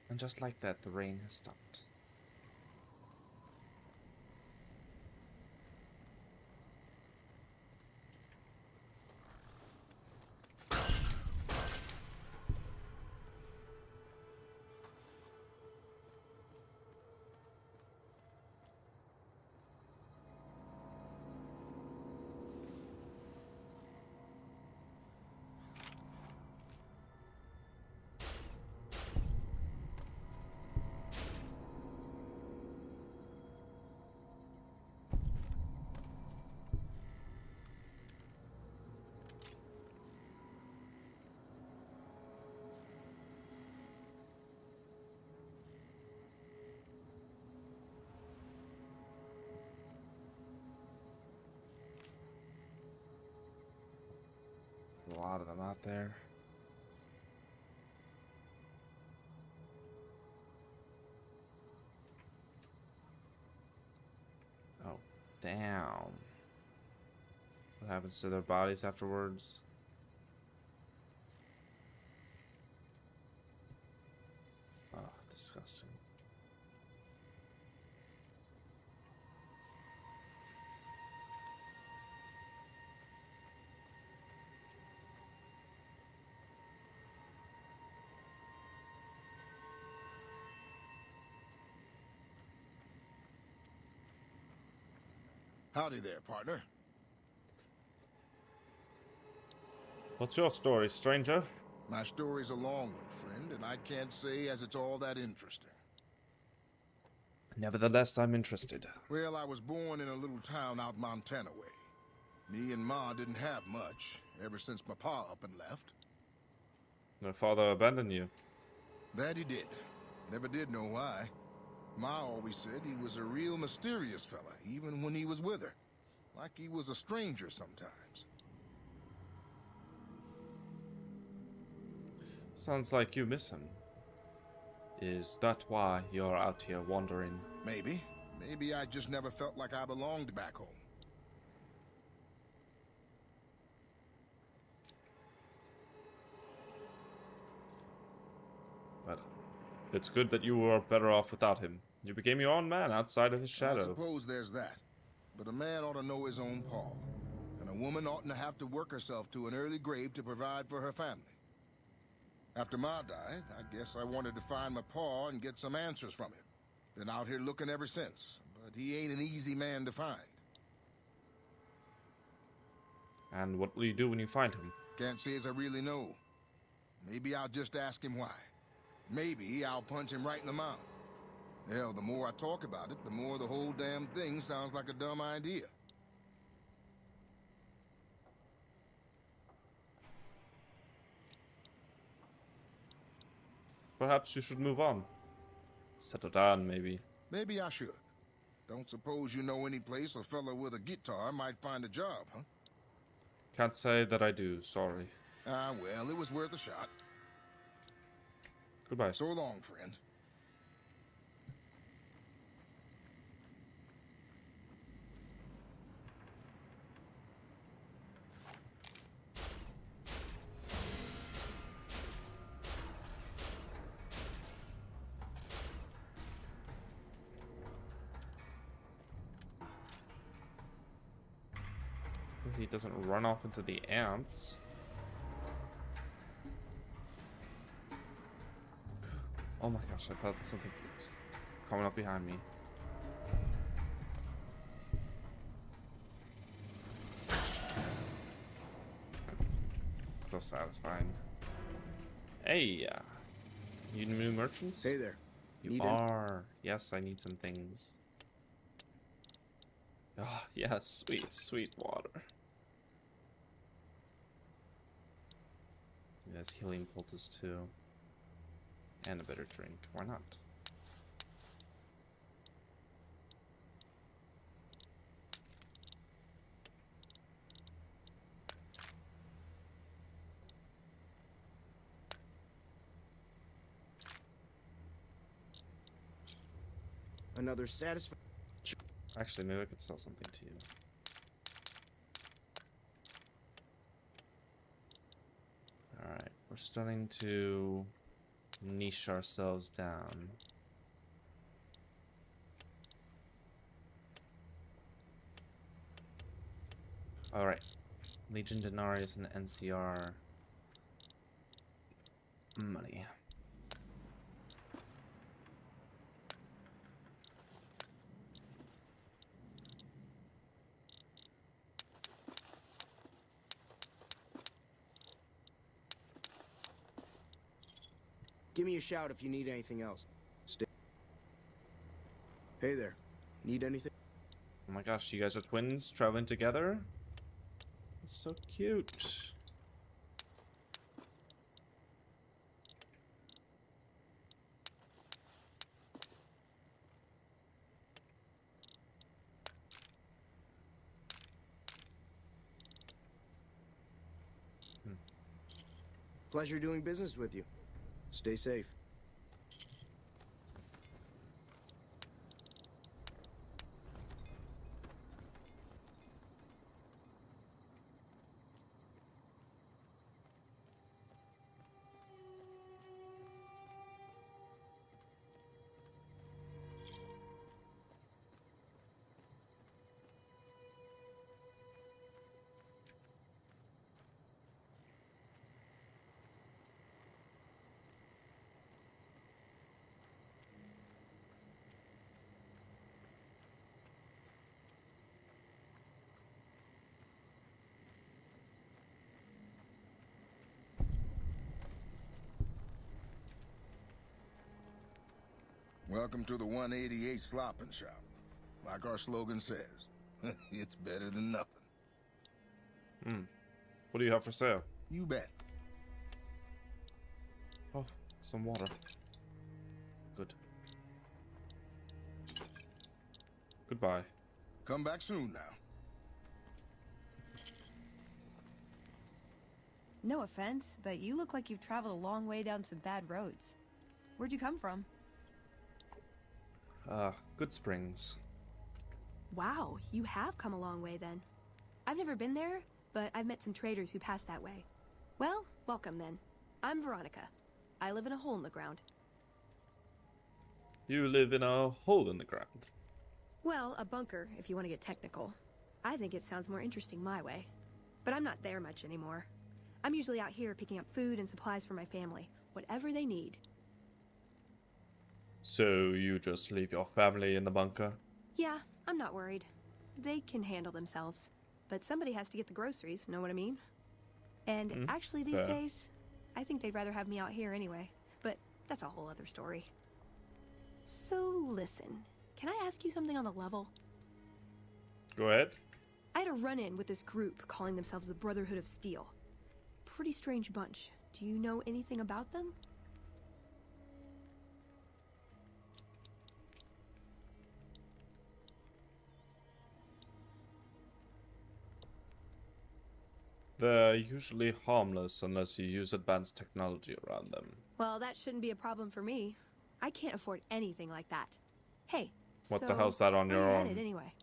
And just like that, the rain has stopped. A lot of them out there. Oh, damn. What happens to their bodies afterwards? Oh, disgusting. Howdy there, partner. What's your story, stranger? My story's a long one, friend, and I can't say as it's all that interesting. Nevertheless, I'm interested. Well, I was born in a little town out Montana way. Me and Ma didn't have much, ever since my pa up and left. My father abandoned you. That he did. Never did know why. Ma always said he was a real mysterious fella, even when he was with her. Like he was a stranger sometimes. Sounds like you miss him. Is that why you're out here wandering? Maybe. Maybe I just never felt like I belonged back home. But it's good that you were better off without him. You became your own man outside of his shadow. I suppose there's that. But a man ought to know his own paw. And a woman oughtn't to have to work herself to an early grave to provide for her family. After Ma died, I guess I wanted to find my paw and get some answers from him. Been out here looking ever since, but he ain't an easy man to find. And what will you do when you find him? Can't say as I really know. Maybe I'll just ask him why. Maybe I'll punch him right in the mouth. Hell, the more I talk about it, the more the whole damn thing sounds like a dumb idea. Perhaps you should move on. Settle down, maybe. Maybe I should. Don't suppose you know any place a fella with a guitar might find a job, huh? Can't say that I do, sorry. Ah, well, it was worth a shot. Goodbye. So long, friend. He doesn't run off into the ants. Oh my gosh, I thought something was coming up behind me. So satisfying. Hey, you new merchants? Hey there. You are. Yes, I need some things. Oh, yes, sweet, sweet water. Yes, healing poultice too. And a better drink. Why not? Another satisfying. Actually, maybe I could sell something to you. Alright, we're starting to niche ourselves down. Alright, Legion Denarius and NCR money. Give me a shout if you need anything else. Hey there. Need anything? Oh my gosh, you guys are twins traveling together? That's so cute. Pleasure doing business with you. Stay safe. Welcome to the 188 Slopping Shop. Like our slogan says, it's better than nothing. What do you have for sale? You bet. Oh, some water. Good. Goodbye. Come back soon now. No offense, but you look like you've traveled a long way down some bad roads. Where'd you come from? Good Springs. Wow, you have come a long way then. I've never been there, but I've met some traders who pass that way. Well, welcome then. I'm Veronica. I live in a hole in the ground. You live in a hole in the ground. Well, a bunker, if you want to get technical. I think it sounds more interesting my way. But I'm not there much anymore. I'm usually out here picking up food and supplies for my family, whatever they need. So you just leave your family in the bunker? Yeah, I'm not worried. They can handle themselves. But somebody has to get the groceries, know what I mean? And actually these days, I think they'd rather have me out here anyway. But that's a whole other story. So listen, can I ask you something on the level? Go ahead. I had a run-in with this group calling themselves the Brotherhood of Steel. Pretty strange bunch. Do you know anything about them? They're usually harmless unless you use advanced technology around them. Well, that shouldn't be a problem for me. I can't afford anything like that. Hey, What the hell's that on your where are you own? headed anyway?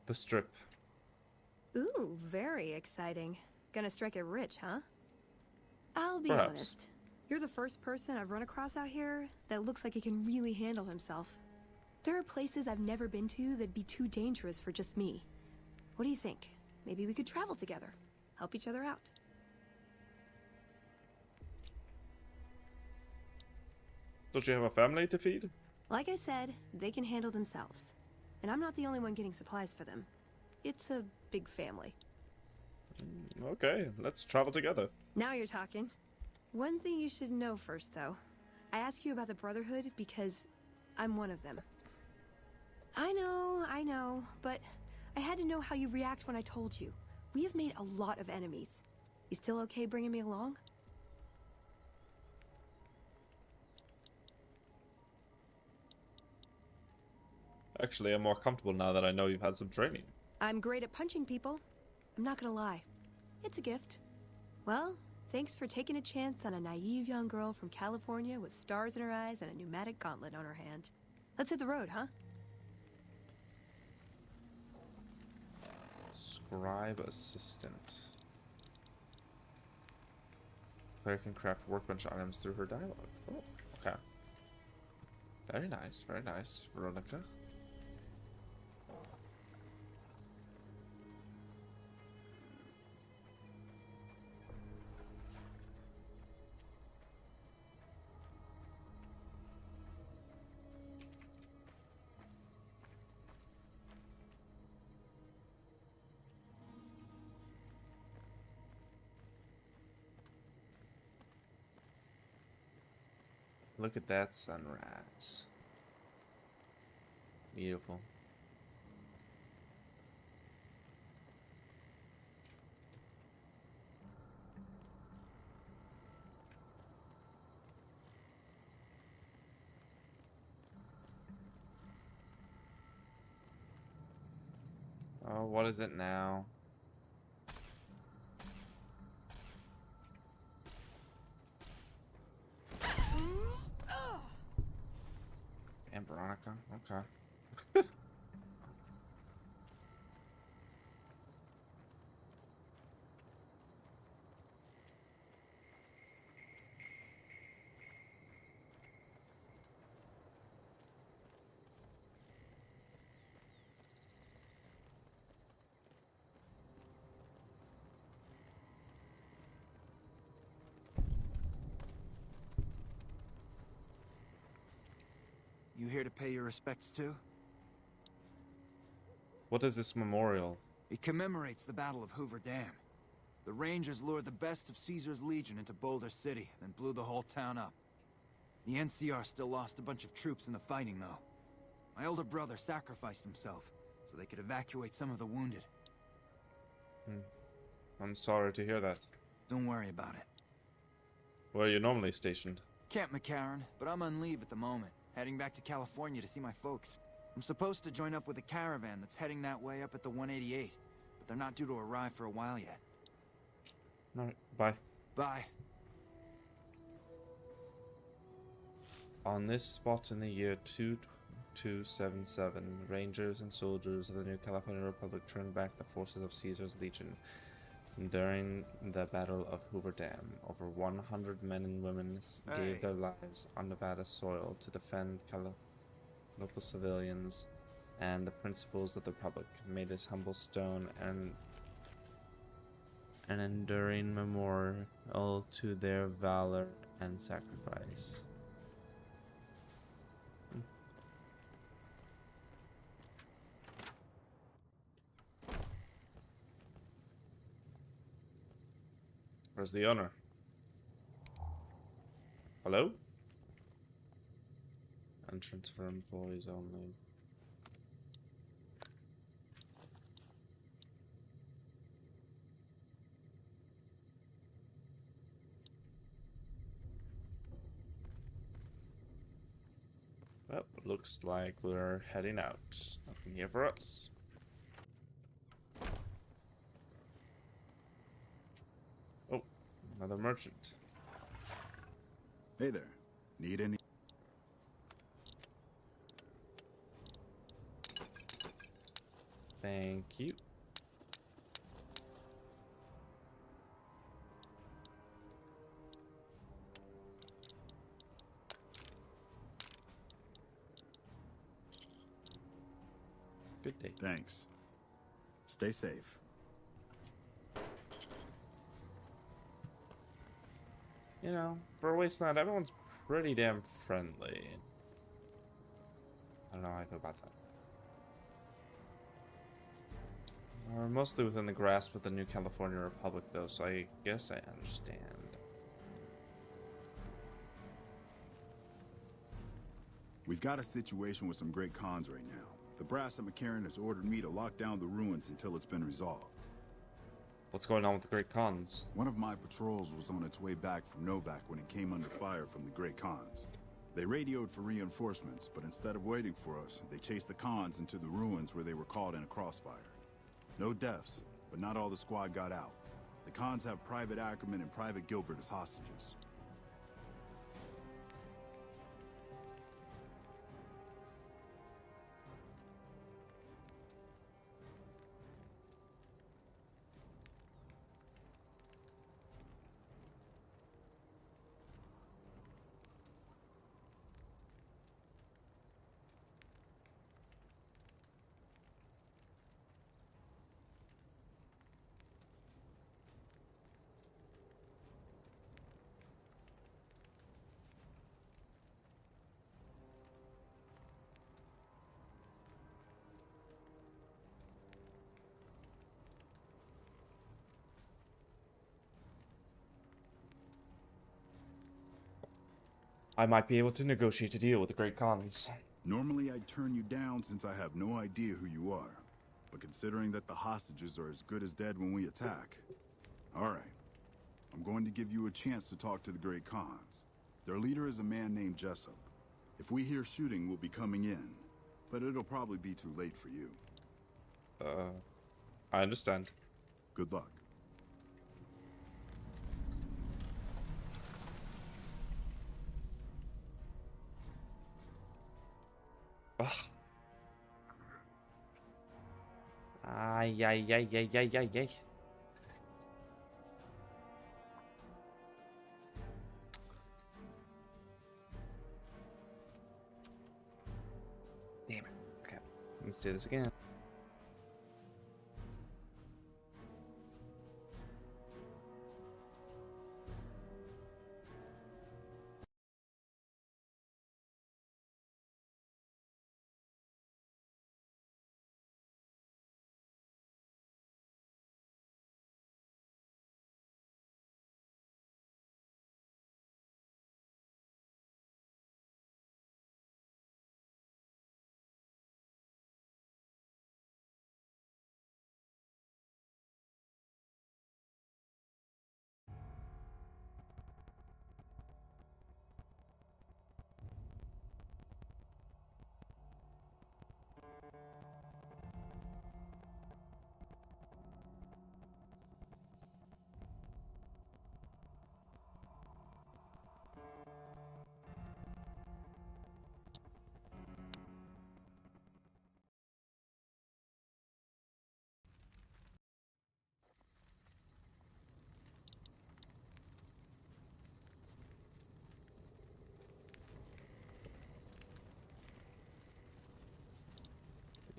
The strip. Ooh, very exciting. Gonna strike it rich, huh? I'll be Perhaps. honest. You're the first person I've run across out here that looks like he can really handle himself. There are places I've never been to that'd be too dangerous for just me. What do you think? Maybe we could travel together. Help each other out. Don't you have a family to feed? Like I said, they can handle themselves. And I'm not the only one getting supplies for them. It's a big family. Okay, let's travel together. Now you're talking. One thing you should know first, though. I ask you about the Brotherhood because I'm one of them. I know, but I had to know how you react when I told you. We have made a lot of enemies. You still okay bringing me along? Actually, I'm more comfortable now that I know you've had some training. I'm great at punching people. I'm not gonna lie. It's a gift. Well, thanks for taking a chance on a naive young girl from California with stars in her eyes and a pneumatic gauntlet on her hand. Let's hit the road, huh? Scribe assistant. Player can craft workbench items through her dialogue. Oh, okay. Very nice, Veronica. Look at that sunrise. Beautiful. Oh, what is it now? And Veronica, okay. You here to pay your respects too? What is this memorial? It commemorates the Battle of Hoover Dam. The Rangers lured the best of Caesar's Legion into Boulder City, then blew the whole town up. The NCR still lost a bunch of troops in the fighting, though. My older brother sacrificed himself, so they could evacuate some of the wounded. I'm sorry to hear that. Don't worry about it. Where are you normally stationed? Camp McCarran, but I'm on leave at the moment. Heading back to California to see my folks. I'm supposed to join up with a caravan that's heading that way up at the 188, but they're not due to arrive for a while yet. Alright, bye. Bye. On this spot in the year 2277, Rangers and soldiers of the New California Republic turned back the forces of Caesar's Legion. During the Battle of Hoover Dam, over 100 men and women gave their lives on Nevada soil to defend local civilians and the principles of the Republic. May this humble stone and an enduring memorial to their valor and sacrifice. Where's the owner? Hello? Entrance for employees only. Well, looks like we're heading out. Nothing here for us. Oh, another merchant. Hey there. Need any? Thank you. Good day. Thanks. Stay safe. You know, for a wasteland, everyone's pretty damn friendly. I don't know how I feel about that. We're mostly within the grasp of the New California Republic, though, so I guess I understand. We've got a situation with some great cons right now. The brass at McCarran has ordered me to lock down the ruins until it's been resolved. What's going on with the Great Khans? One of my patrols was on its way back from Novak when it came under fire from the Great Khans. They radioed for reinforcements, but instead of waiting for us, they chased the Khans into the ruins where they were caught in a crossfire. No deaths, but not all the squad got out. The Khans have Private Ackerman and Private Gilbert as hostages. I might be able to negotiate a deal with the Great Khans. Normally I'd turn you down since I have no idea who you are. But considering that the hostages are as good as dead when we attack... Alright. I'm going to give you a chance to talk to the Great Khans. Their leader is a man named Jessup. If we hear shooting, we'll be coming in. But it'll probably be too late for you. I understand. Good luck. Ugh. Ay, ay, ay, ay, ay, ay, ay. Damn it. Okay, let's do this again.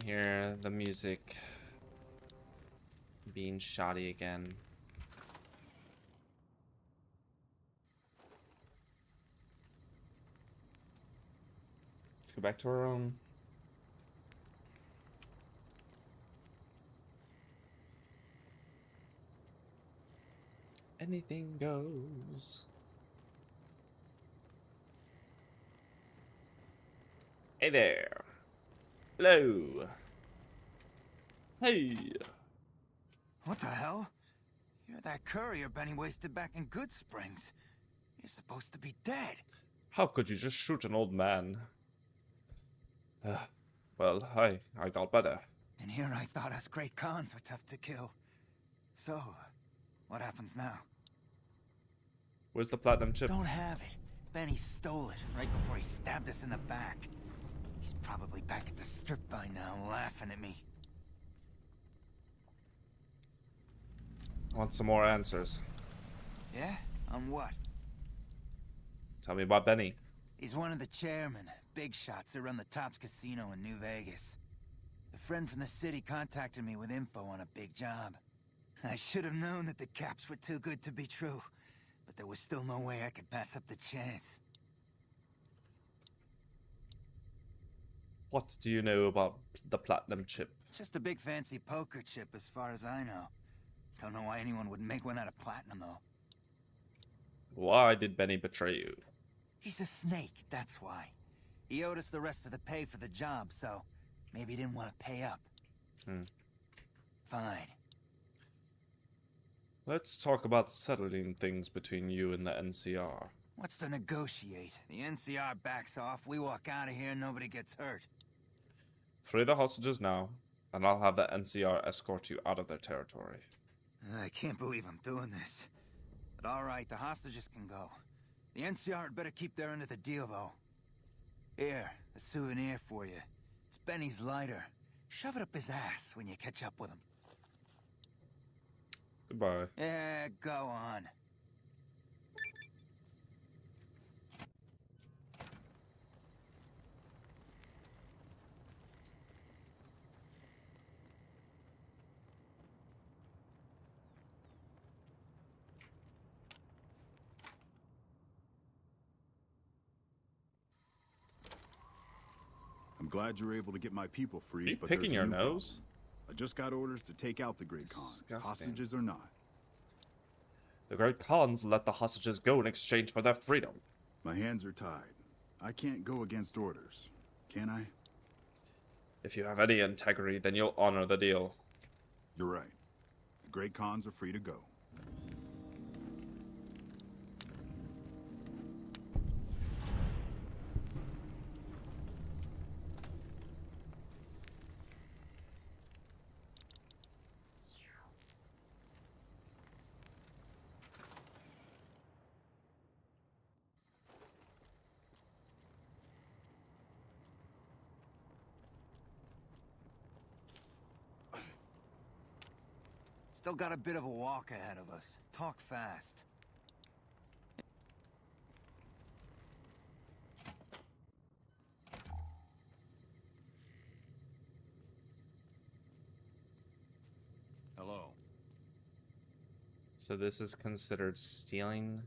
hear the music being shoddy again. Let's go back to our room. Anything goes. Hey there. Hello. Hey. What the hell? You're that courier Benny wasted back in Good Springs. You're supposed to be dead. How could you just shoot an old man? Well, I got better. And here I thought us great Khans were tough to kill. So, what happens now? Where's the platinum chip? Don't have it. Benny stole it right before he stabbed us in the back. He's probably back at the strip by now, laughing at me. I want some more answers. Yeah? On what? Tell me about Benny. He's one of the chairmen, big shots that run the Tops Casino in New Vegas. A friend from the city contacted me with info on a big job. I should have known that the caps were too good to be true, but there was still no way I could pass up the chance. What do you know about the platinum chip? Just a big fancy poker chip as far as I know. Don't know why anyone would make one out of platinum though. Why did Benny betray you? He's a snake, that's why. He owed us the rest of the pay for the job, so maybe he didn't want to pay up. Fine. Let's talk about settling things between you and the NCR. What's to negotiate? The NCR backs off, we walk out of here, nobody gets hurt. Free the hostages now, and I'll have the NCR escort you out of their territory. I can't believe I'm doing this. But alright, the hostages can go. The NCR had better keep their end of the deal, though. Here, a souvenir for you. It's Benny's lighter. Shove it up his ass when you catch up with him. Goodbye. Yeah, go on. I'm glad you were able to get my people free, Are you but picking there's a your new problem. nose? I just got orders to take out the Great Khans, Disgusting. hostages or not. The Great Khans let the hostages go in exchange for their freedom. My hands are tied. I can't go against orders, can I? If you have any integrity, then you'll honor the deal. You're right. The Great Khans are free to go. Still got a bit of a walk ahead of us. Talk fast. Hello. So this is considered stealing?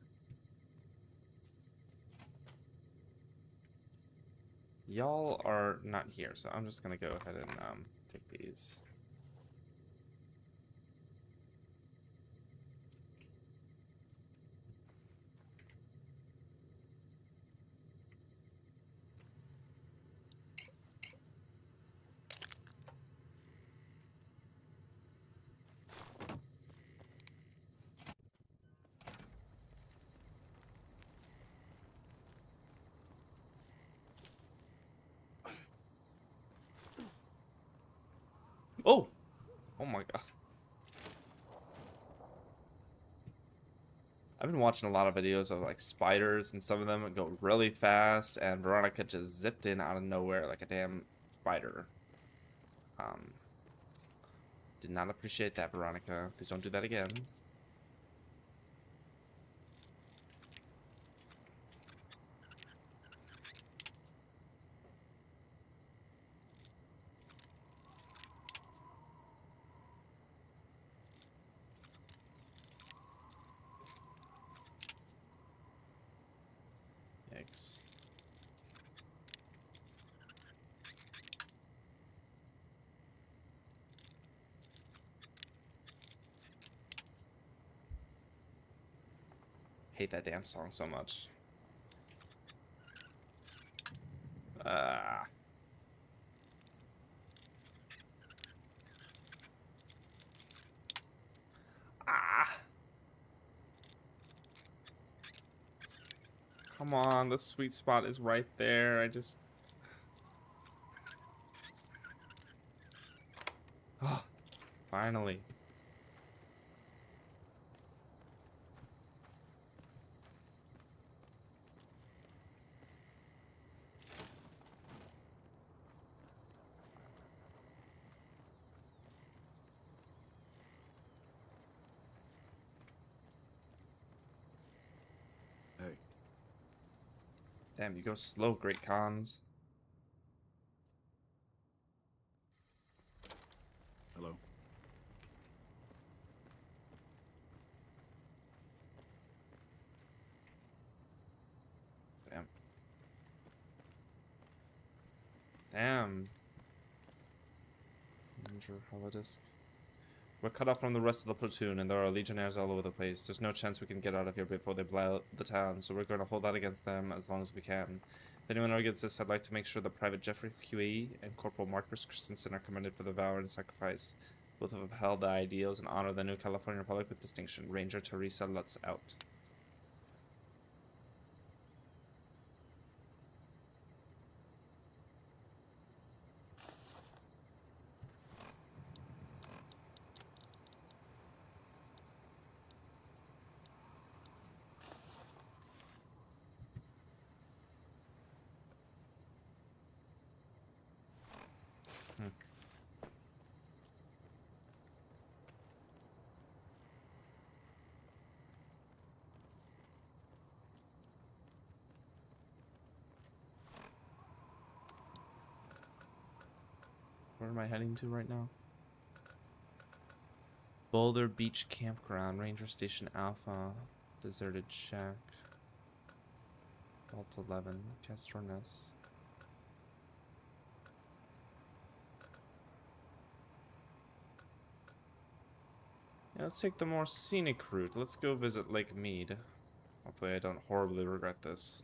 Y'all are not here, so I'm just gonna go ahead and take these. Oh! Oh my god. I've been watching a lot of videos of like spiders, and some of them go really fast, and Veronica just zipped in out of nowhere like a damn spider. Did not appreciate that, Veronica. Please don't do that again. Thanks. Hate that damn song so much. Ah. Come on, the sweet spot is right there. I just... Oh, finally. Hey. Damn, you go slow, Great Cons. Hello. Damn. Damn. Ranger Holodesk. We're cut off from the rest of the platoon, and there are legionnaires all over the place. There's no chance we can get out of here before they blow out the town, so we're going to hold out against them as long as we can. If anyone argues this, I'd like to make sure that Private Jeffrey QAE and Corporal Marcus Christensen are commended for the valor and sacrifice. Both have upheld the ideals and honor the New California Republic with distinction. Ranger Teresa Lutz out. Where am I heading to right now? Boulder Beach Campground, Ranger Station Alpha, Deserted Shack, Vault 11, Castroness. Yeah, let's take the more scenic route. Let's go visit Lake Mead. Hopefully I don't horribly regret this.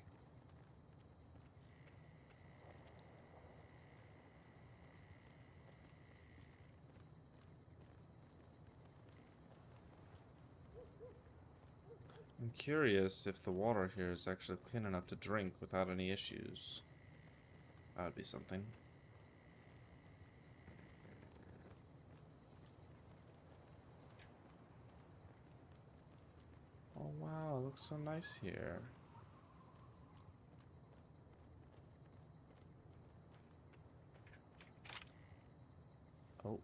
I'm curious if the water here is actually clean enough to drink without any issues. That would be something. Oh wow, it looks so nice here. Oh.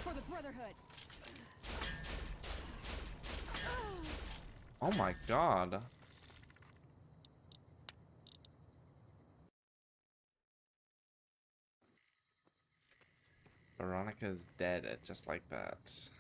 For the Brotherhood. Oh my god. Veronica is dead just like that.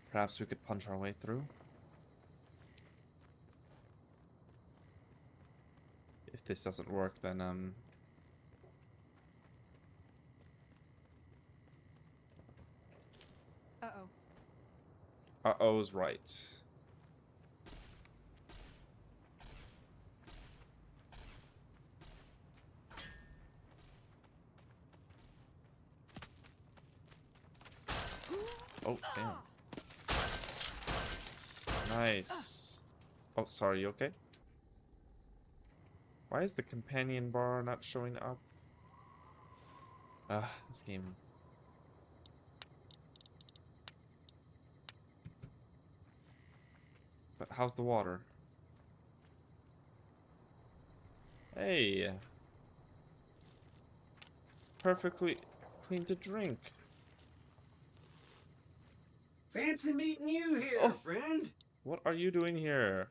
Perhaps we could punch our way through. If this doesn't work, then Uh-oh. Uh-oh's right. Oh, damn. Nice. Oh, sorry, you okay? Why is the companion bar not showing up? This game. But how's the water? Hey. perfectly clean to drink. Fancy meeting you here, Oh. friend. What are you doing here?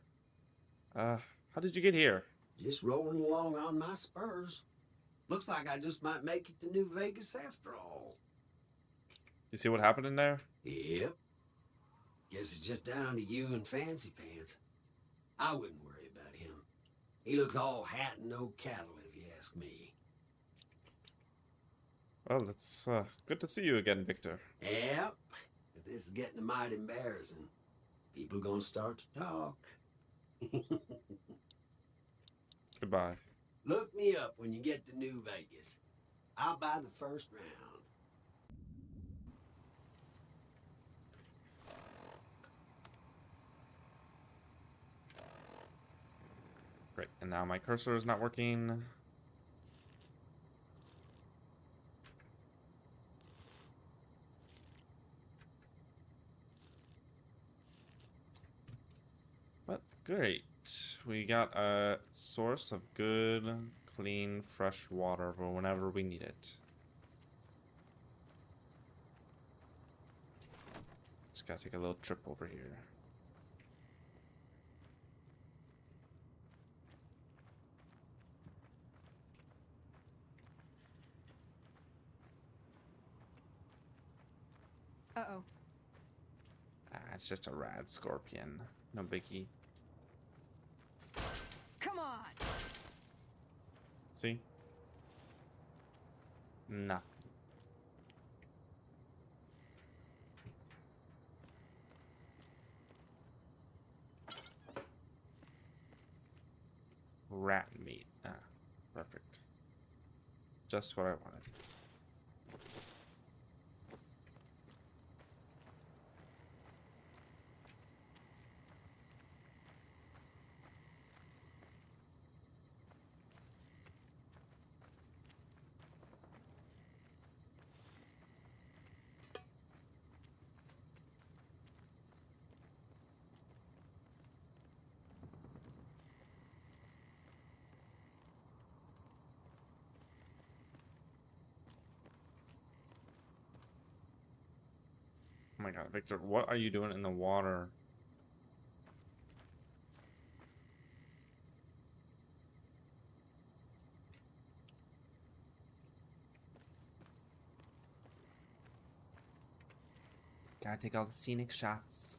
How did you get here? Just rolling along on my spurs. Looks like I just might make it to New Vegas after all. You see what happened in there? Yep. Guess it's just down to you and Fancy Pants. I wouldn't worry about him. He looks all hat and no cattle, if you ask me. Well, it's good to see you again, Victor. Yep. But this is getting mighty embarrassing. People gonna start to talk. Goodbye. Look me up when you get to New Vegas. I'll buy the first round. Great, and now my cursor is not working. But great. We got a source of good, clean, fresh water for whenever we need it. Just gotta take a little trip over here. Uh-oh. It's just a rad scorpion. No biggie. Come on! See? Nothing. Rat meat. Ah, perfect. Just what I wanted. Oh my god, Victor, what are you doing in the water? Gotta take all the scenic shots.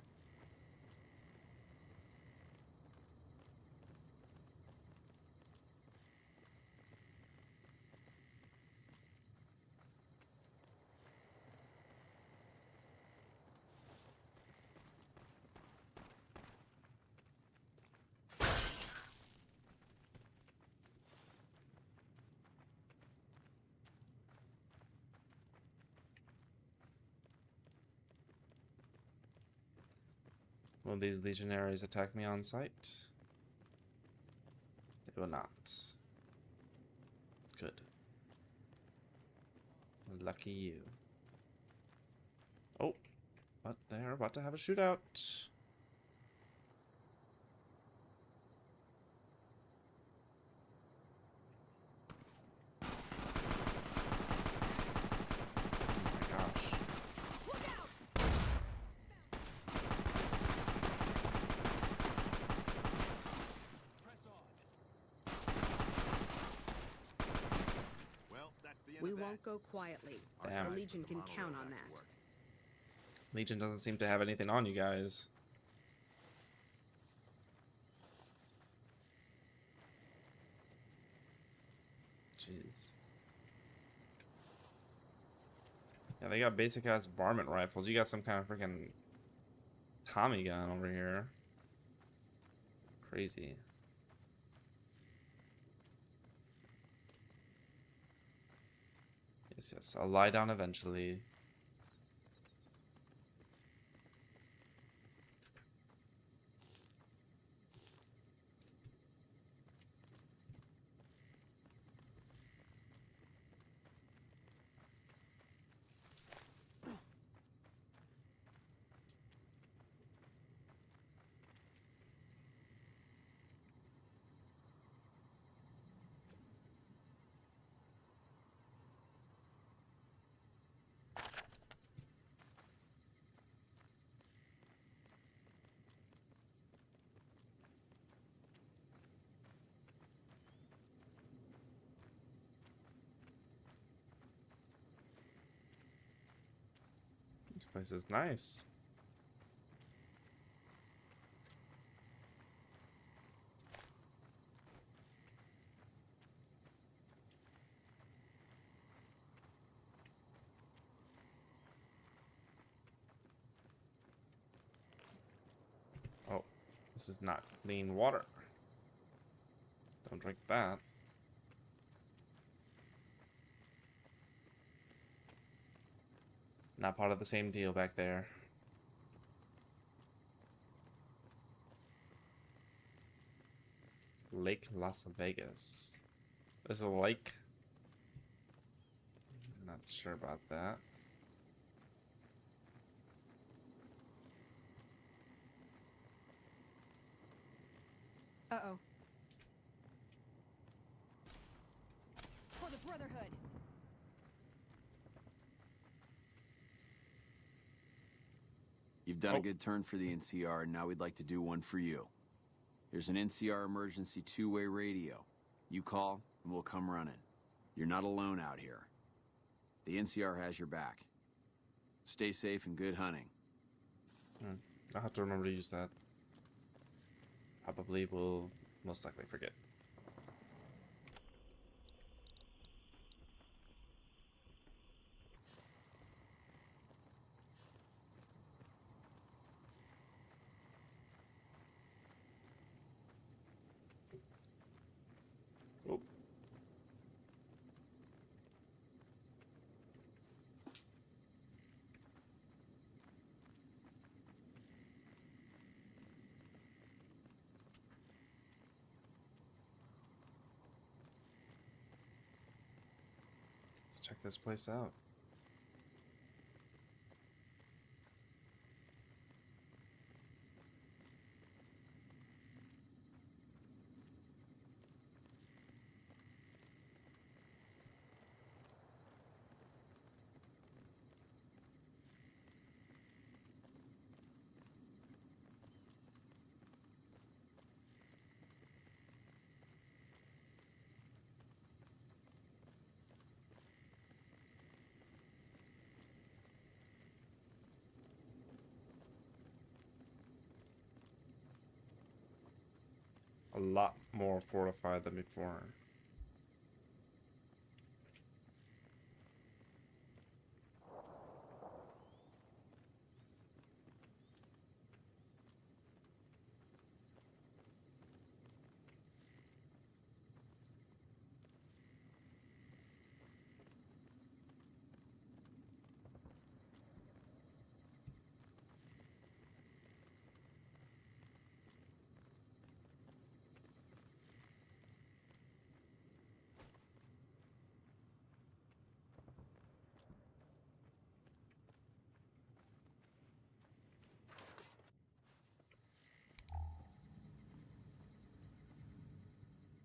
Will these legionaries attack me on sight? They will not. Good. Lucky you. Oh, but they're about to have a shootout. We won't go quietly. Damn. The Legion can count on that. Legion doesn't seem to have anything on you guys. Jeez. Yeah, they got basic ass varmint rifles. You got some kind of freaking Tommy gun over here. Crazy. Yes, yes. I'll lie down eventually. This place is nice. Oh, this is not clean water. Don't drink that. Not part of the same deal back there. Lake Las Vegas. There's a lake. Not sure about that. Uh-oh. For the Brotherhood. You've done a good turn for the NCR, and now we'd like to do one for you. There's an NCR emergency two-way radio. You call, and we'll come running. You're not alone out here. The NCR has your back. Stay safe and good hunting. I'll have to remember to use that. Probably will most likely forget. Oh. Let's check this place out. A lot more fortified than before.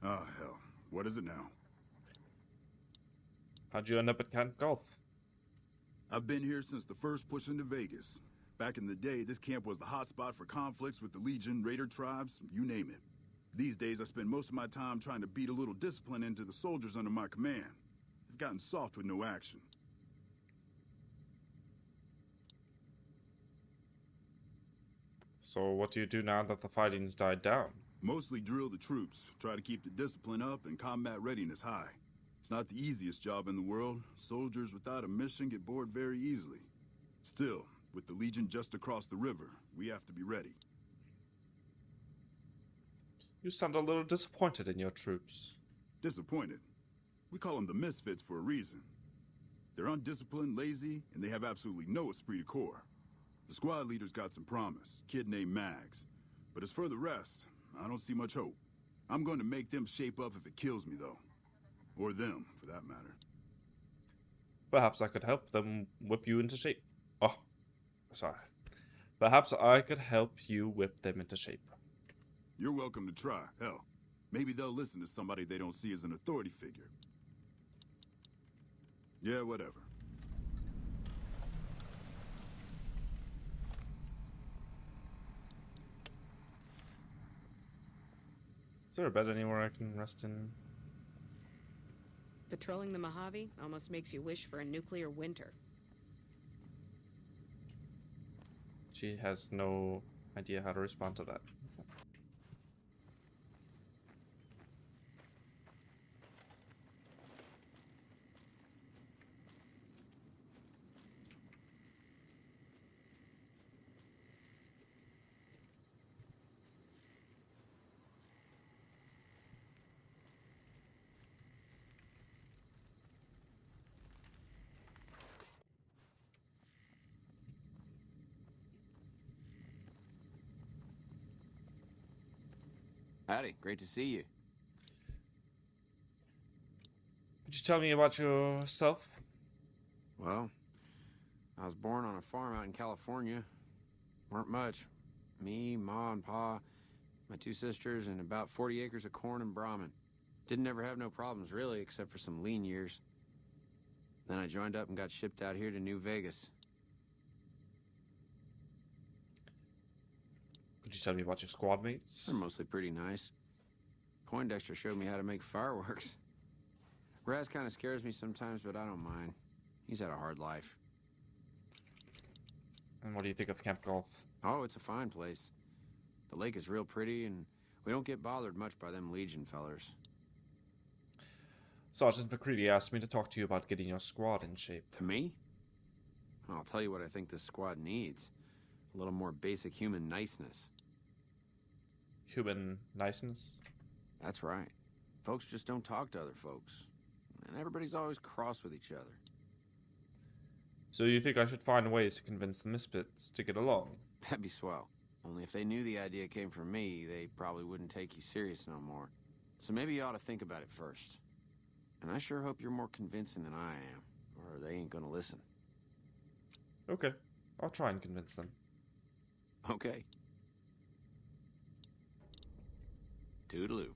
Oh, hell. What is it now? How'd you end up at Camp Golf? I've been here since the first push into Vegas. Back in the day, this camp was the hotspot for conflicts with the Legion, Raider tribes, you name it. These days, I spend most of my time trying to beat a little discipline into the soldiers under my command. They've gotten soft with no action. So what do you do now that the fighting's died down? Mostly drill the troops, try to keep the discipline up and combat readiness high. It's not the easiest job in the world. Soldiers without a mission get bored very easily. Still, with the Legion just across the river, we have to be ready. You sound a little disappointed in your troops. Disappointed? We call them the Misfits for a reason. They're undisciplined, lazy, and they have absolutely no esprit de corps. The squad leader's got some promise, kid named Mags. But as for the rest, I don't see much hope. I'm going to make them shape up if it kills me, though. Or them, for that matter. Perhaps I could help them whip you into shape. Oh, sorry. Perhaps I could help you whip them into shape. You're welcome to try. Hell, maybe they'll listen to somebody they don't see as an authority figure. Yeah, whatever. Is there a bed anywhere I can rest in? Patrolling the Mojave almost makes you wish for a nuclear winter. She has no idea how to respond to that. Howdy, great to see you. Could you tell me about yourself? Well, I was born on a farm out in California. Weren't much. Me, Ma, and Pa, my 2 sisters, and about 40 acres of corn and Brahmin. Didn't ever have no problems, really, except for some lean years. Then I joined up and got shipped out here to New Vegas. Could you tell me about your squad mates? They're mostly pretty nice. Poindexter showed me how to make fireworks. Raz kind of scares me sometimes, but I don't mind. He's had a hard life. And what do you think of Camp Golf? Oh, it's a fine place. The lake is real pretty, and we don't get bothered much by them Legion fellers. Sergeant McCready asked me to talk to you about getting your squad in shape. To me? I'll tell you what I think this squad needs. A little more basic human niceness. Human niceness? That's right. Folks just don't talk to other folks. And everybody's always cross with each other. So you think I should find ways to convince the Misfits to get along? That'd be swell. Only if they knew the idea came from me, they probably wouldn't take you serious no more. So maybe you ought to think about it first. And I sure hope you're more convincing than I am, or they ain't gonna listen. Okay, I'll try and convince them. Okay. Toodaloo.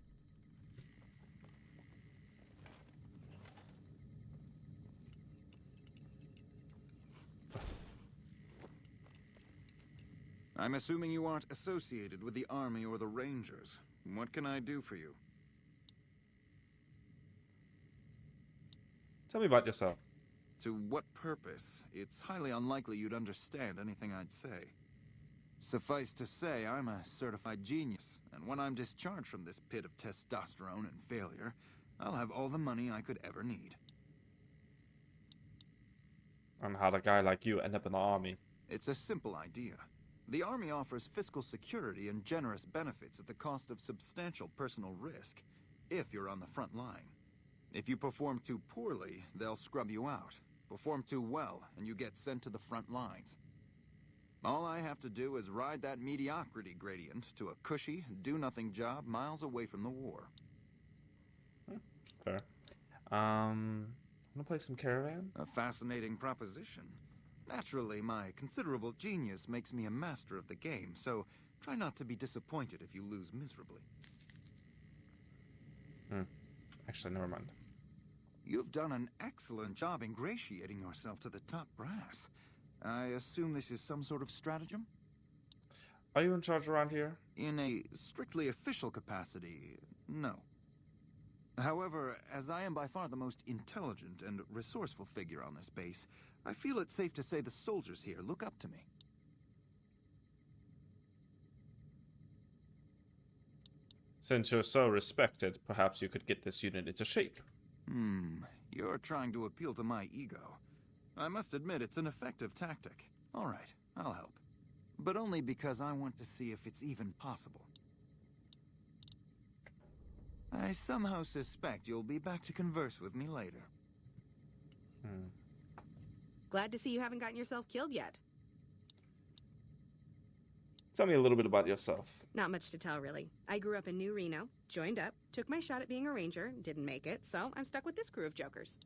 I'm assuming you aren't associated with the Army or the Rangers. What can I do for you? Tell me about yourself. To what purpose? It's highly unlikely you'd understand anything I'd say. Suffice to say, I'm a certified genius, and when I'm discharged from this pit of testosterone and failure, I'll have all the money I could ever need. And how'd a guy like you end up in the Army? It's a simple idea. The Army offers fiscal security and generous benefits at the cost of substantial personal risk, if you're on the front line. If you perform too poorly, they'll scrub you out. Perform too well, and you get sent to the front lines. All I have to do is ride that mediocrity gradient to a cushy, do-nothing job miles away from the war. Fair. Wanna play some Caravan? A fascinating proposition. Naturally, my considerable genius makes me a master of the game, so try not to be disappointed if you lose miserably. Actually, never mind. You've done an excellent job ingratiating yourself to the top brass. I assume this is some sort of stratagem? Are you in charge around here? In a strictly official capacity, no. However, as I am by far the most intelligent and resourceful figure on this base, I feel it's safe to say the soldiers here look up to me. Since you're so respected, perhaps you could get this unit into shape. You're trying to appeal to my ego. I must admit it's an effective tactic. All right, I'll help. But only because I want to see if it's even possible. I somehow suspect you'll be back to converse with me later. Glad to see you haven't gotten yourself killed yet. Tell me a little bit about yourself. Not much to tell, really. I grew up in New Reno, joined up, took my shot at being a ranger, didn't make it, so I'm stuck with this crew of jokers.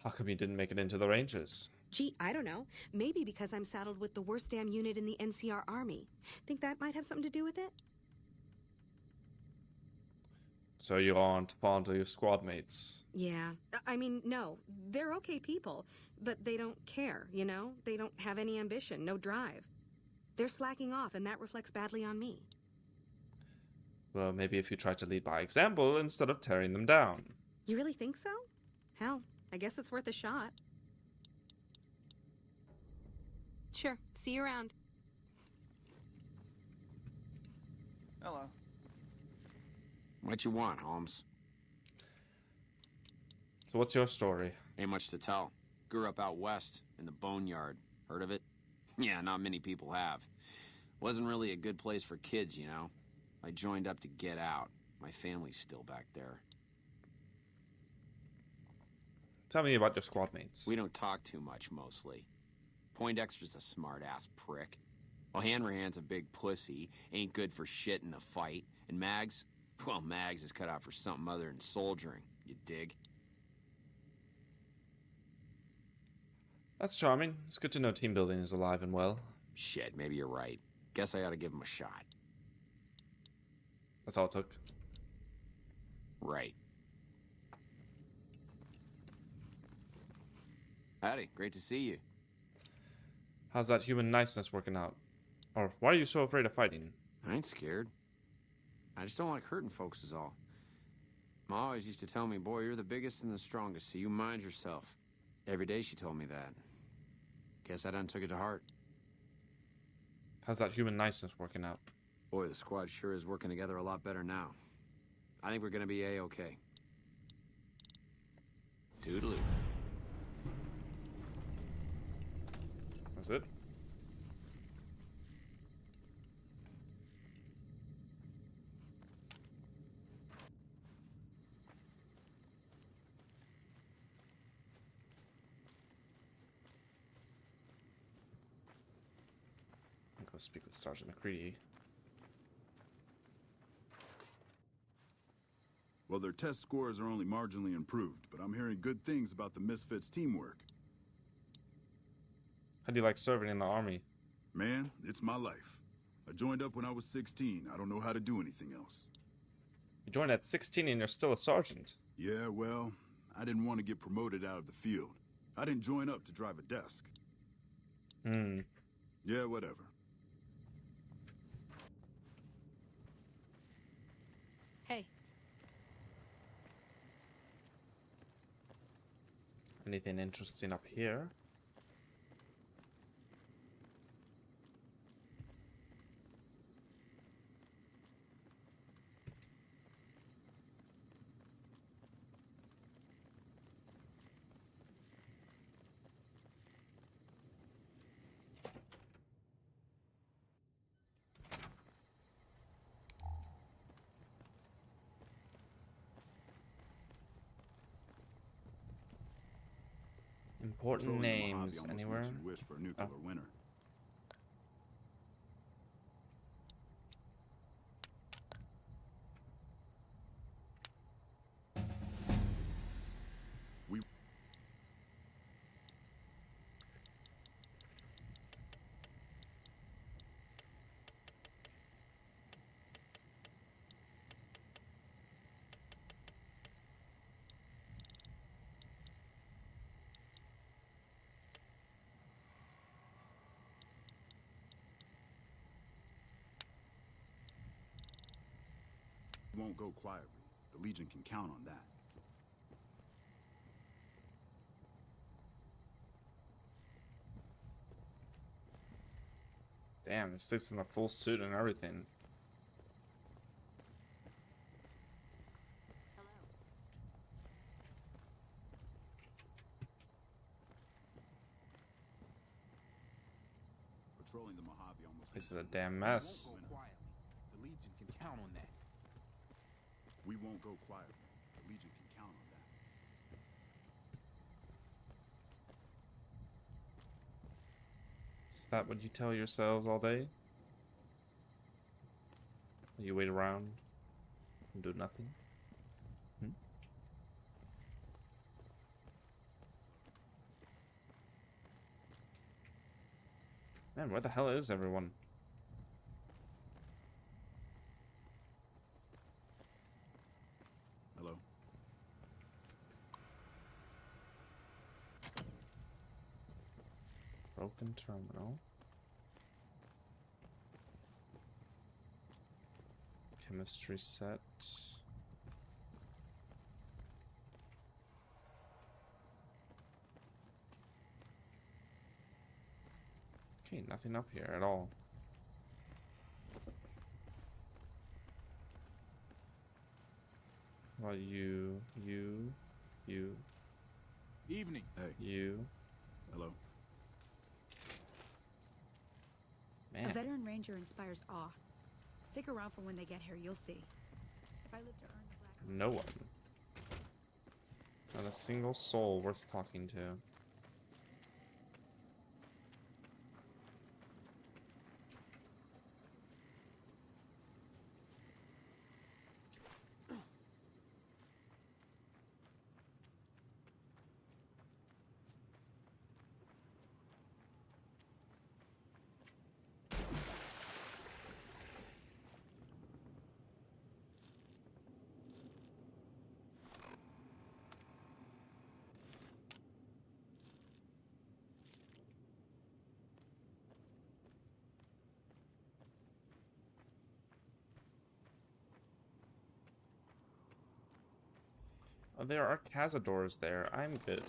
How come you didn't make it into the Rangers? Gee, I don't know. Maybe because I'm saddled with the worst damn unit in the NCR Army. Think that might have something to do with it? So you aren't fond of your squad mates? Yeah. I mean, no. They're okay people, but they don't care, you know? They don't have any ambition, no drive. They're slacking off, and that reflects badly on me. Well, maybe if you try to lead by example instead of tearing them down. You really think so? Hell, I guess it's worth a shot. Sure. See you around. Hello. What you want, Holmes? So what's your story? Ain't much to tell. Grew up out west, in the Boneyard. Heard of it? Yeah, not many people have. Wasn't really a good place for kids, you know? I joined up to get out. My family's still back there. Tell me about your squad mates. We don't talk too much, mostly. Poindexter's a smart-ass prick. Well, Hanrahan's a big pussy, ain't good for shit in a fight. And Mags? Well, Mags is cut out for something other than soldiering, you dig? That's charming. It's good to know team building is alive and well. Shit, maybe you're right. Guess I ought to give him a shot. That's all it took. Right. Howdy, great to see you. How's that human niceness working out? Or why are you so afraid of fighting? I ain't scared. I just don't like hurting folks is all. Ma always used to tell me, boy, you're the biggest and the strongest, so you mind yourself. Every day she told me that. Guess I done took it to heart. How's that human niceness working out? Boy, the squad sure is working together a lot better now. I think we're gonna be A-okay. Toodaloo. That's it? I'll go speak with Sergeant McCready. Well, their test scores are only marginally improved, but I'm hearing good things about the Misfits' teamwork. How do you like serving in the army? Man, it's my life. I joined up when I was 16. I don't know how to do anything else. You joined at 16 and you're still a sergeant. Yeah, well, I didn't want to get promoted out of the field. I didn't join up to drive a desk. Yeah, whatever. Hey. Anything interesting up here? Important Patrolling the Mojave names almost anywhere? makes you wish for a nuclear winter. Won't go quietly. The Legion can count on that. Damn, he sleeps in a full suit and everything. Patrolling the Mojave almost. This is a damn mess. Won't go quietly. The Legion can count on that. We won't go quietly. The Legion can count on that. Is that what you tell yourselves all day? You wait around and do nothing? Man, where the hell is everyone? Hello? Broken terminal. Chemistry set. Okay, nothing up here at all. Well, you. Evening. Hey. You. Hello. Man. A veteran ranger inspires awe. Stick around for when they get here, you'll see. If I live to earn the black... No one. Not a single soul worth talking to. Oh, there are cazadors there. I'm good.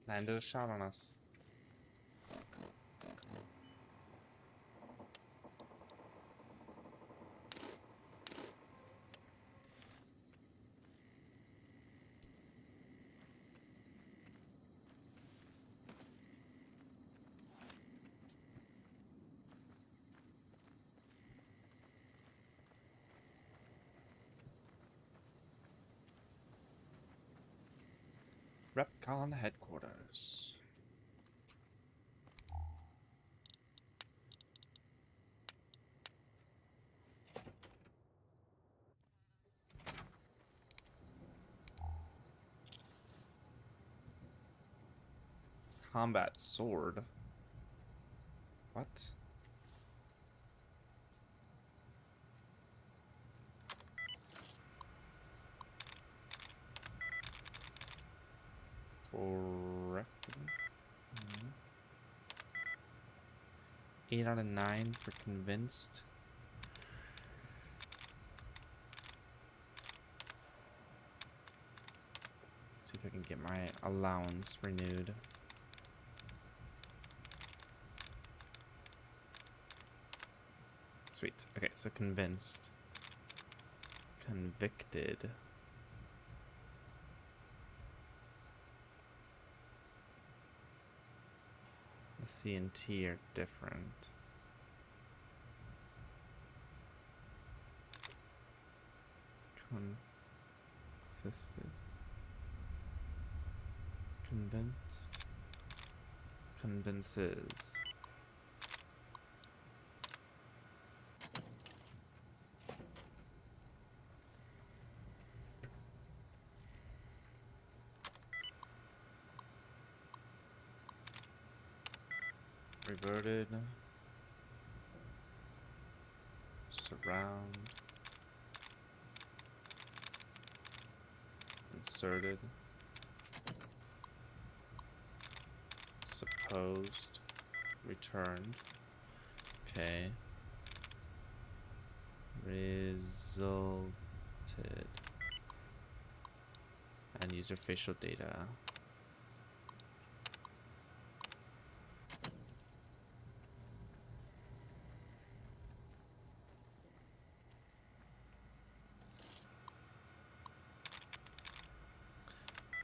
Landed a shot on us. Repcon headquarters. Combat sword. What? Correct. 8 out of 9 for convinced. I can get my allowance renewed. Sweet. Okay, so convinced. Convicted. The C and T are different. Consisted. Convinced. Convinces. Reverted. Surround. Inserted. Supposed. Returned. Okay. Resulted. And user facial data.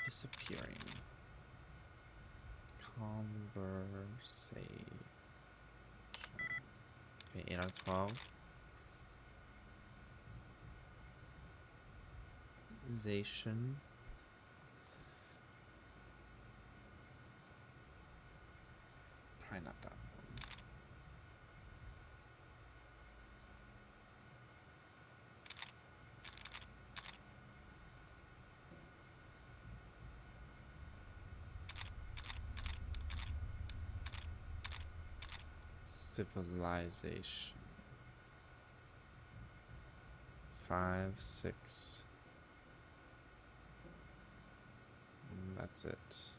Disappearing. Conversation. Okay, 8 out of 12. Zation. Probably not that one. Civilization. 5, 6. And that's it.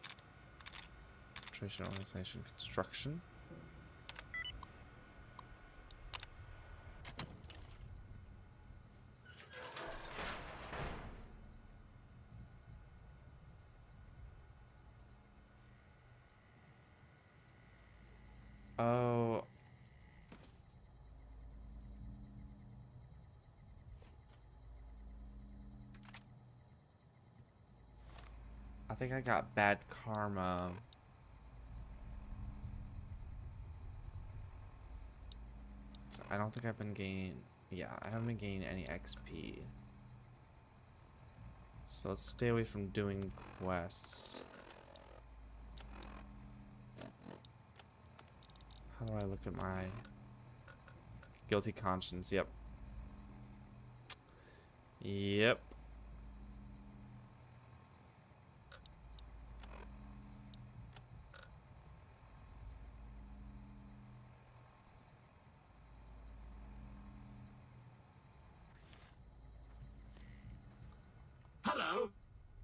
Traditional organization construction. Oh. I think I got bad karma. So I don't think I've been gaining... Yeah, I haven't been gaining any XP. So let's stay away from doing quests. How do I look at my... Guilty conscience? Yep. Yep. Hello.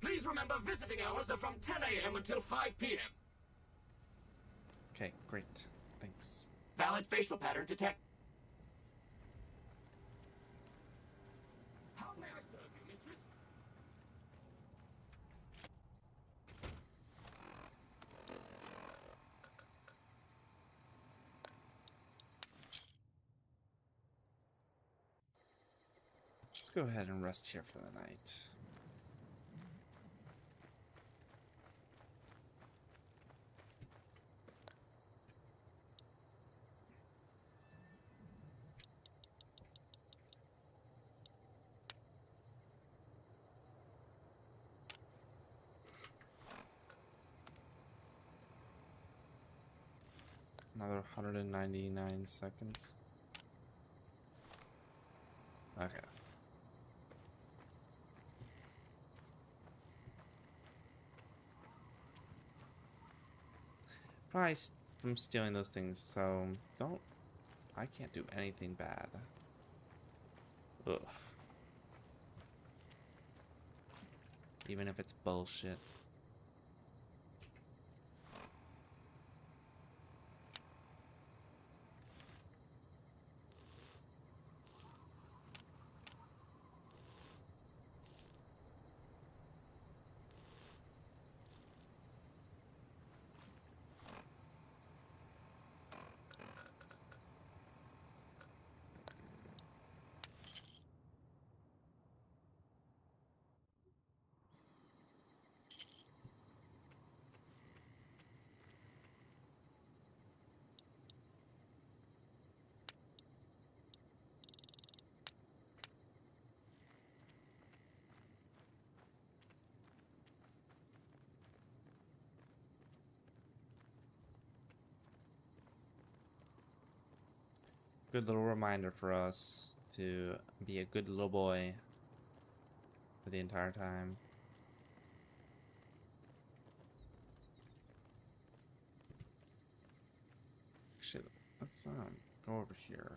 Please remember visiting hours are from 10 a.m. until 5 p.m. Okay, great. Thanks. Valid facial pattern detect. How may I serve you, mistress? Let's go ahead and rest here for the night. Another 199 seconds. Okay. Probably from stealing those things, so don't... I can't do anything bad. Ugh. Even if it's bullshit. Good little reminder for us to be a good little boy for the entire time. Actually, let's go over here.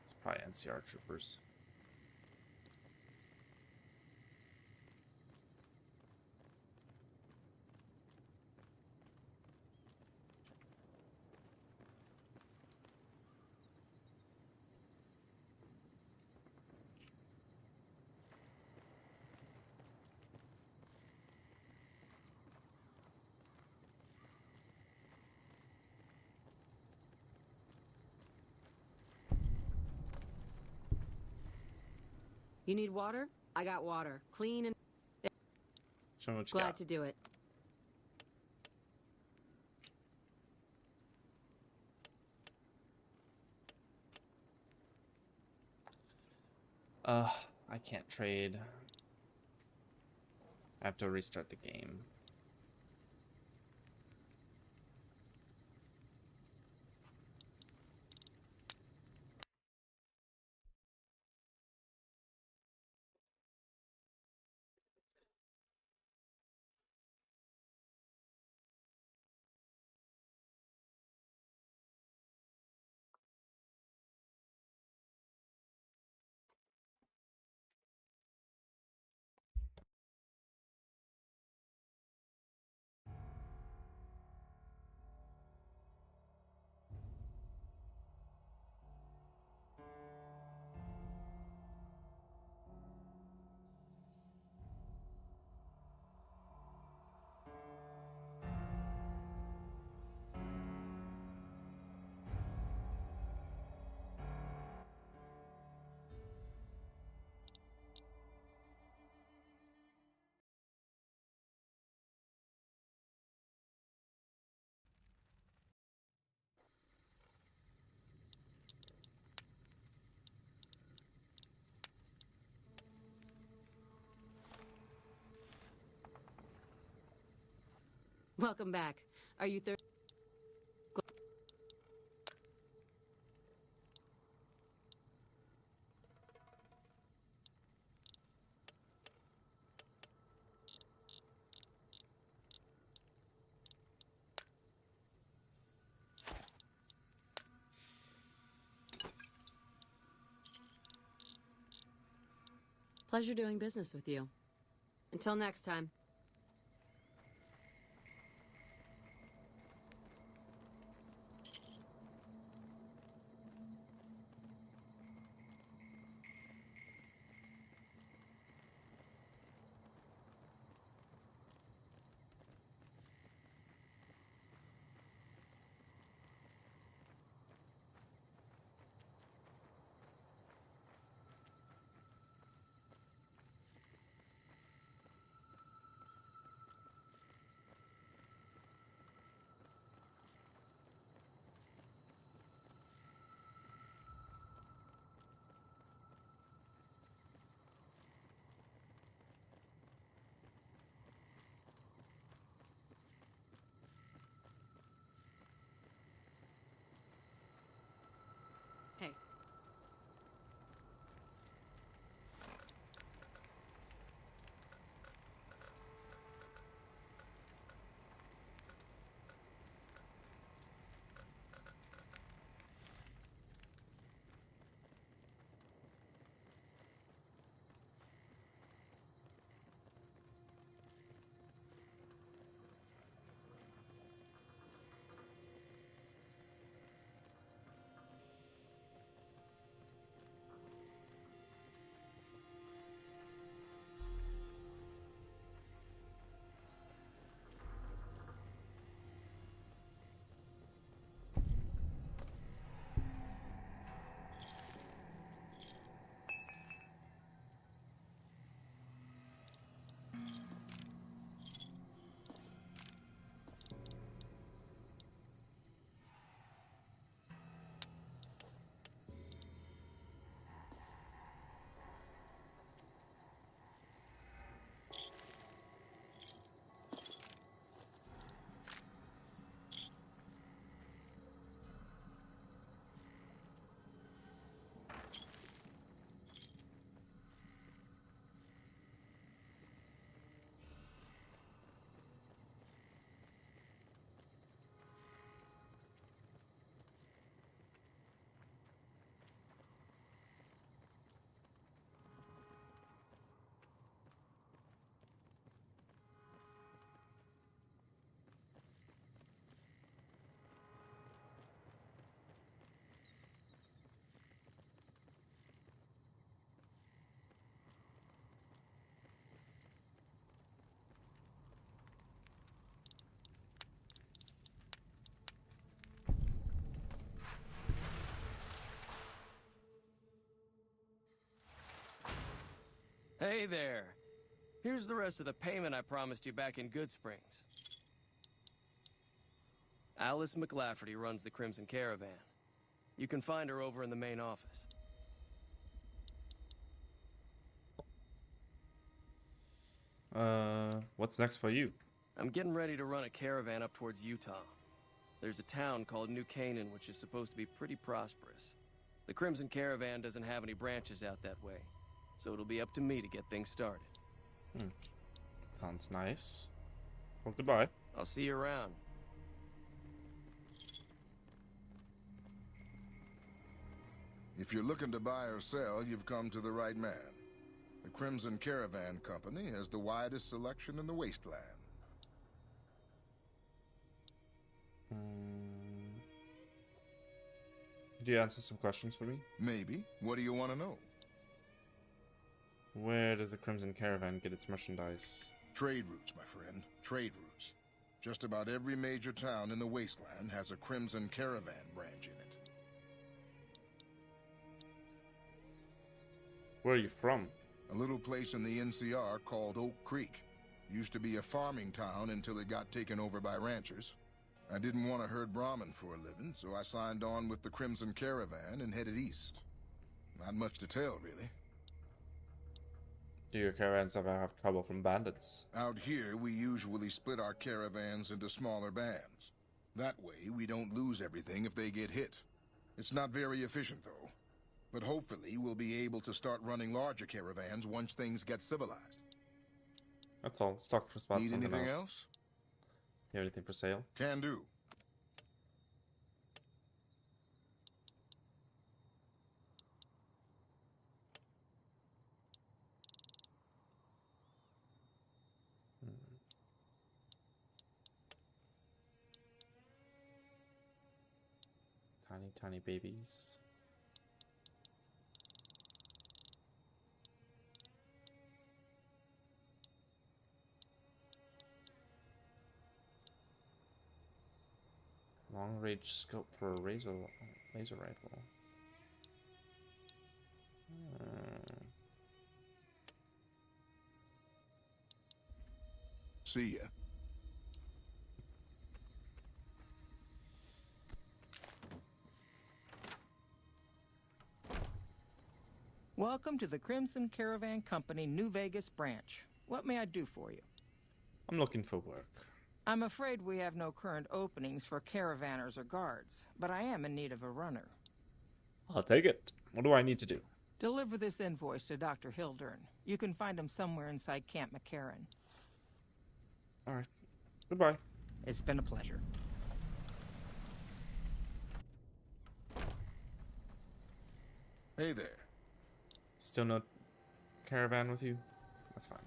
It's probably NCR troopers. You need water? I got water. Clean and... Show me what you Glad got. to do it. I can't trade. I have to restart the game. Welcome back. Are you thirsty? Pleasure doing business with you. Until next time. Hey there. Here's the rest of the payment I promised you back in Good Springs. Alice McLafferty runs the Crimson Caravan. You can find her over in the main office. What's next for you? I'm getting ready to run a caravan up towards Utah. There's a town called New Canaan which is supposed to be pretty prosperous. The Crimson Caravan doesn't have any branches out that way, so it'll be up to me to get things started. Sounds nice. Well, goodbye. I'll see you around. If you're looking to buy or sell, you've come to the right man. The Crimson Caravan Company has the widest selection in the wasteland. Could you answer some questions for me? Maybe. What do you want to know? Where does the Crimson Caravan get its merchandise? Trade routes, my friend. Trade routes. Just about every major town in the wasteland has a Crimson Caravan branch in it. Where are you from? A little place in the NCR called Oak Creek. Used to be a farming town until it got taken over by ranchers. I didn't want to herd Brahmin for a living, so I signed on with the Crimson Caravan and headed east. Not much to tell, really. Do your caravans ever have trouble from bandits? Out here, we usually split our caravans into smaller bands. That way, we don't lose everything if they get hit. It's not very efficient, though. But hopefully, we'll be able to start running larger caravans once things get civilized. That's all. Stock for spots. Need anything else? You have anything for sale? Can do. Tiny, tiny babies. Long range scope for a laser rifle. See ya. Welcome to the Crimson Caravan Company New Vegas branch. What may I do for you? I'm looking for work. I'm afraid we have no current openings for caravanners or guards, but I am in need of a runner. I'll take it. What do I need to do? Deliver this invoice to Dr. Hildern. You can find him somewhere inside Camp McCarran. All right. Goodbye. It's been a pleasure. Hey there. Still no caravan with you? That's fine.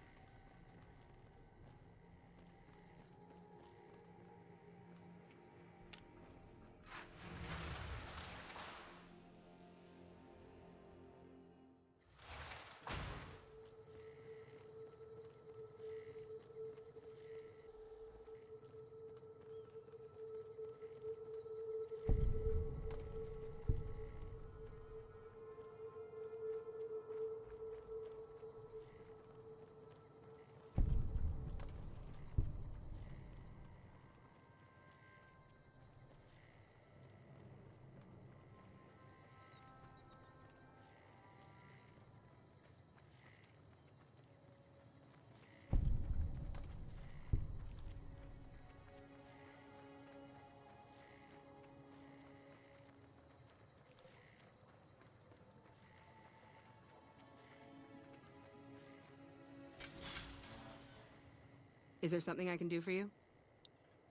Is there something I can do for you?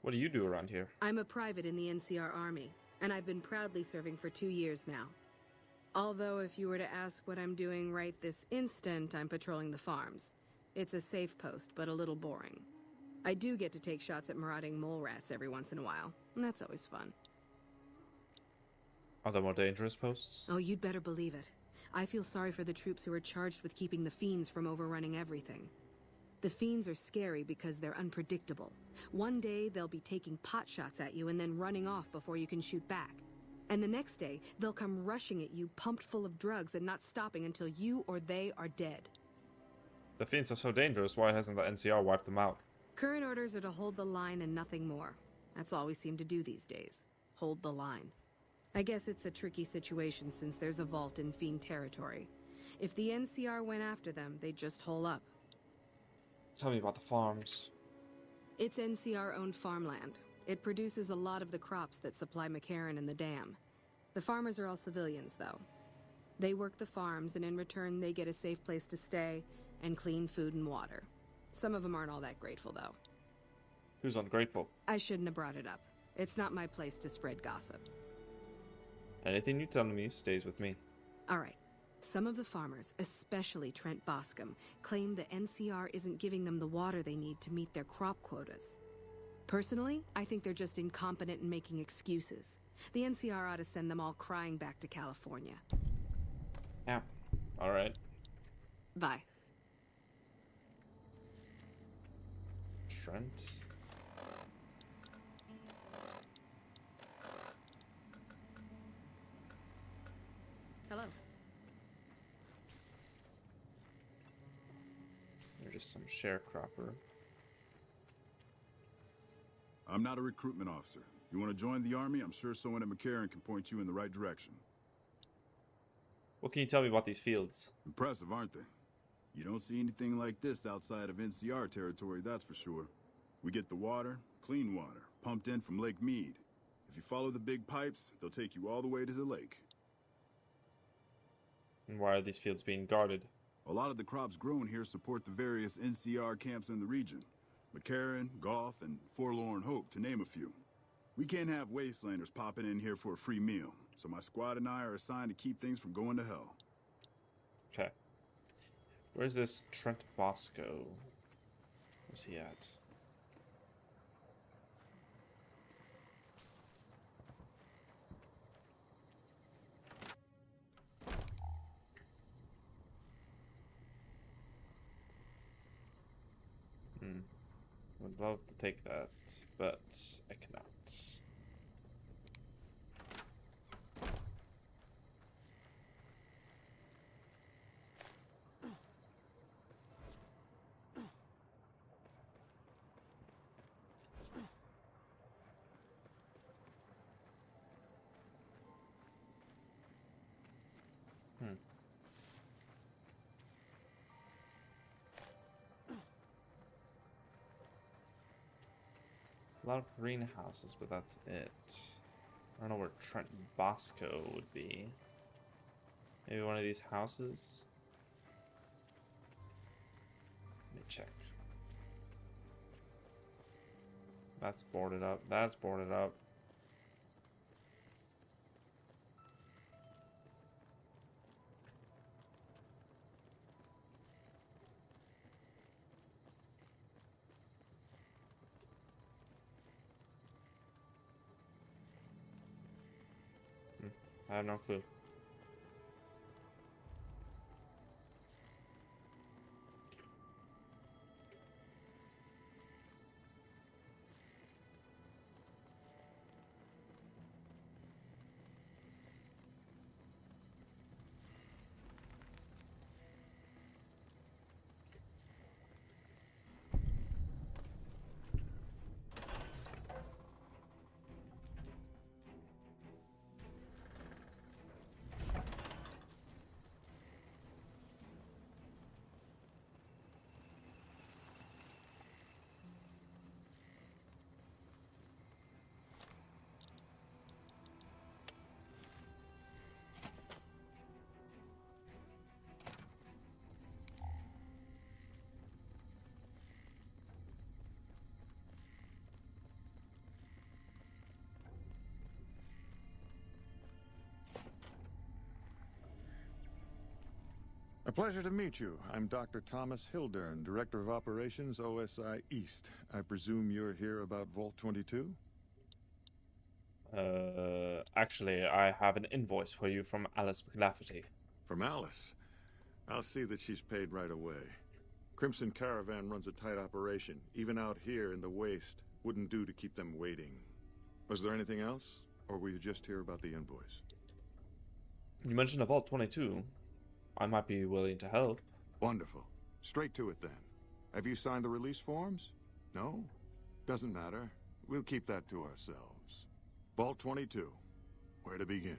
What do you do around here? I'm a private in the NCR Army, and I've been proudly serving for 2 years now. Although if you were to ask what I'm doing right this instant, I'm patrolling the farms. It's a safe post, but a little boring. I do get to take shots at marauding mole rats every once in a while, and that's always fun. Are there more dangerous posts? Oh, you'd better believe it. I feel sorry for the troops who are charged with keeping the fiends from overrunning everything. The fiends are scary because they're unpredictable. One day, they'll be taking pot shots at you and then running off before you can shoot back. And the next day, they'll come rushing at you, pumped full of drugs and not stopping until you or they are dead. The fiends are so dangerous, why hasn't the NCR wiped them out? Current orders are to hold the line and nothing more. That's all we seem to do these days. Hold the line. I guess it's a tricky situation since there's a vault in fiend territory. If the NCR went after them, they'd just hole up. Tell me about the farms. It's NCR-owned farmland. It produces a lot of the crops that supply McCarran and the dam. The farmers are all civilians, though. They work the farms, and in return they get a safe place to stay and clean food and water. Some of them aren't all that grateful, though. Who's ungrateful? I shouldn't have brought it up. It's not my place to spread gossip. Anything you tell me stays with me. All right. Some of the farmers, especially Trent Boscom, claim the NCR isn't giving them the water they need to meet their crop quotas. Personally, I think they're just incompetent and making excuses. The NCR ought to send them all crying back to California. Yeah. All right. Bye. Trent. Hello. You're just some sharecropper. I'm not a recruitment officer. You want to join the army? I'm sure someone at McCarran can point you in the right direction. What can you tell me about these fields? Impressive, aren't they? You don't see anything like this outside of NCR territory, that's for sure. We get the water, clean water, pumped in from Lake Mead. If you follow the big pipes, they'll take you all the way to the lake. And why are these fields being guarded? A lot of the crops grown here support the various NCR camps in the region. McCarran, Goff, and Forlorn Hope, to name a few. We can't have wastelanders popping in here for a free meal, so my squad and I are assigned to keep things from going to hell. Okay. Where's this Trent Bosco? Where's he at? Would love to take that, but I cannot. A lot of greenhouses, but that's it. I don't know where Trent Bosco would be. Maybe one of these houses? Let me check. That's boarded up. That's boarded up. I have no clue. A pleasure to meet you. I'm Dr. Thomas Hildern, Director of Operations, OSI East. I presume you're here about Vault 22? Actually, I have an invoice for you from Alice McLafferty. From Alice? I'll see that she's paid right away. Crimson Caravan runs a tight operation. Even out here in the waste, wouldn't do to keep them waiting. Was there anything else? Or were you just here about the invoice? You mentioned a Vault 22. I might be willing to help. Wonderful. Straight to it then. Have you signed the release forms? No? Doesn't matter. We'll keep that to ourselves. Vault 22. Where to begin?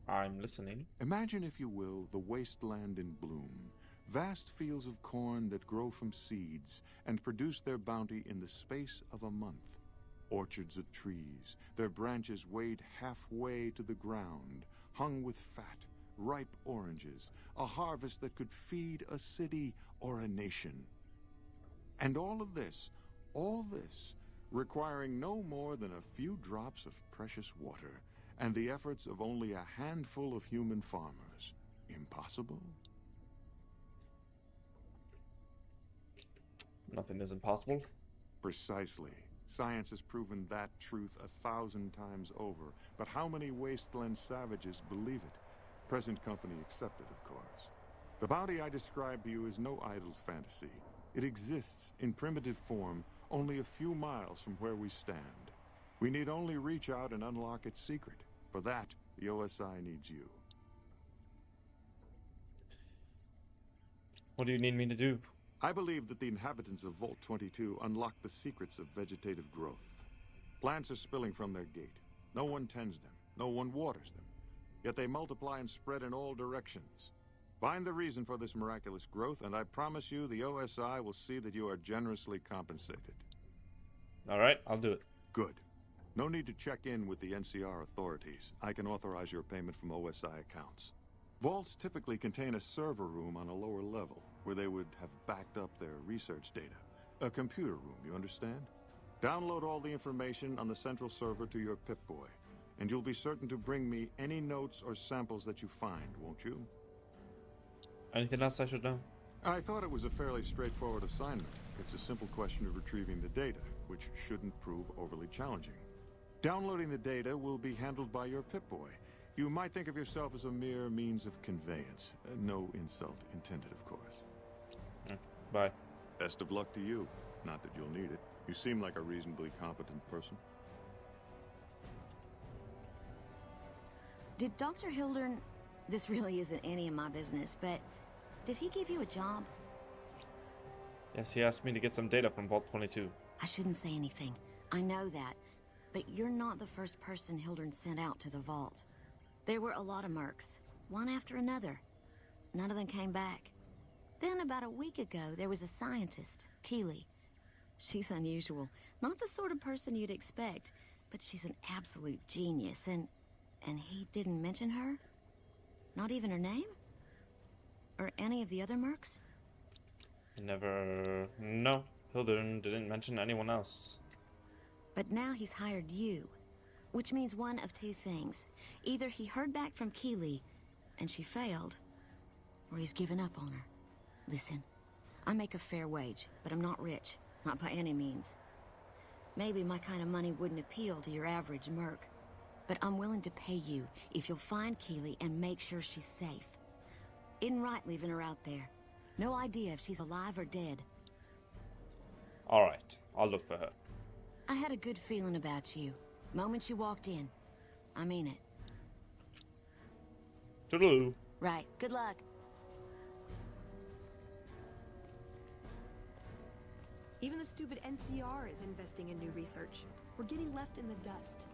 I'm listening. Imagine, if you will, the wasteland in bloom. Vast fields of corn that grow from seeds and produce their bounty in the space of a month. Orchards of trees, their branches weighed halfway to the ground, hung with fat, ripe oranges, a harvest that could feed a city or a nation. And all this, requiring no more than a few drops of precious water, and the efforts of only a handful of human farmers. Impossible? Nothing is impossible. Precisely. Science has proven that truth 1,000 times over. But how many wasteland savages believe it? Present company accepted, of course. The bounty I described to you is no idle fantasy. It exists in primitive form only a few miles from where we stand. We need only reach out and unlock its secret. For that, the OSI needs you. What do you need me to do? I believe that the inhabitants of Vault 22 unlock the secrets of vegetative growth. Plants are spilling from their gate. No one tends them. No one waters them. Yet they multiply and spread in all directions. Find the reason for this miraculous growth, and I promise you the OSI will see that you are generously compensated. All right, I'll do it. Good. No need to check in with the NCR authorities. I can authorize your payment from OSI accounts. Vaults typically contain a server room on a lower level, where they would have backed up their research data. A computer room, you understand? Download all the information on the central server to your Pip-Boy, and you'll be certain to bring me any notes or samples that you find, won't you? Anything else I should know? I thought it was a fairly straightforward assignment. It's a simple question of retrieving the data, which shouldn't prove overly challenging. Downloading the data will be handled by your Pip-Boy. You might think of yourself as a mere means of conveyance. No insult intended, of course. Bye. Best of luck to you. Not that you'll need it. You seem like a reasonably competent person. Did Dr. Hildern... This really isn't any of my business, but... Did he give you a job? Yes, he asked me to get some data from Vault 22. I shouldn't say anything. I know that. But you're not the first person Hildern sent out to the vault. There were a lot of mercs, one after another. None of them came back. Then about a week ago, there was a scientist, Keeley. She's unusual. Not the sort of person you'd expect, but she's an absolute genius, and he didn't mention her? Not even her name? Or any of the other mercs? Never... No, Hildern didn't mention anyone else. But now he's hired you, which means one of two things. Either he heard back from Keeley, and she failed, or he's given up on her. Listen, I make a fair wage, but I'm not rich, not by any means. Maybe my kind of money wouldn't appeal to your average merc, but I'm willing to pay you if you'll find Keeley and make sure she's safe. Isn't right leaving her out there. No idea if she's alive or dead. Alright, I'll look for her. I had a good feeling about you. Moment you walked in. I mean it. Toodaloo. Right, good luck. Even the stupid NCR is investing in new research. We're getting left in the dust.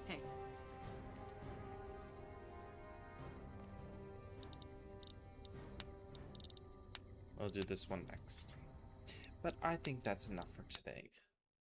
Hey. I'll do this one next. But I think that's enough for today.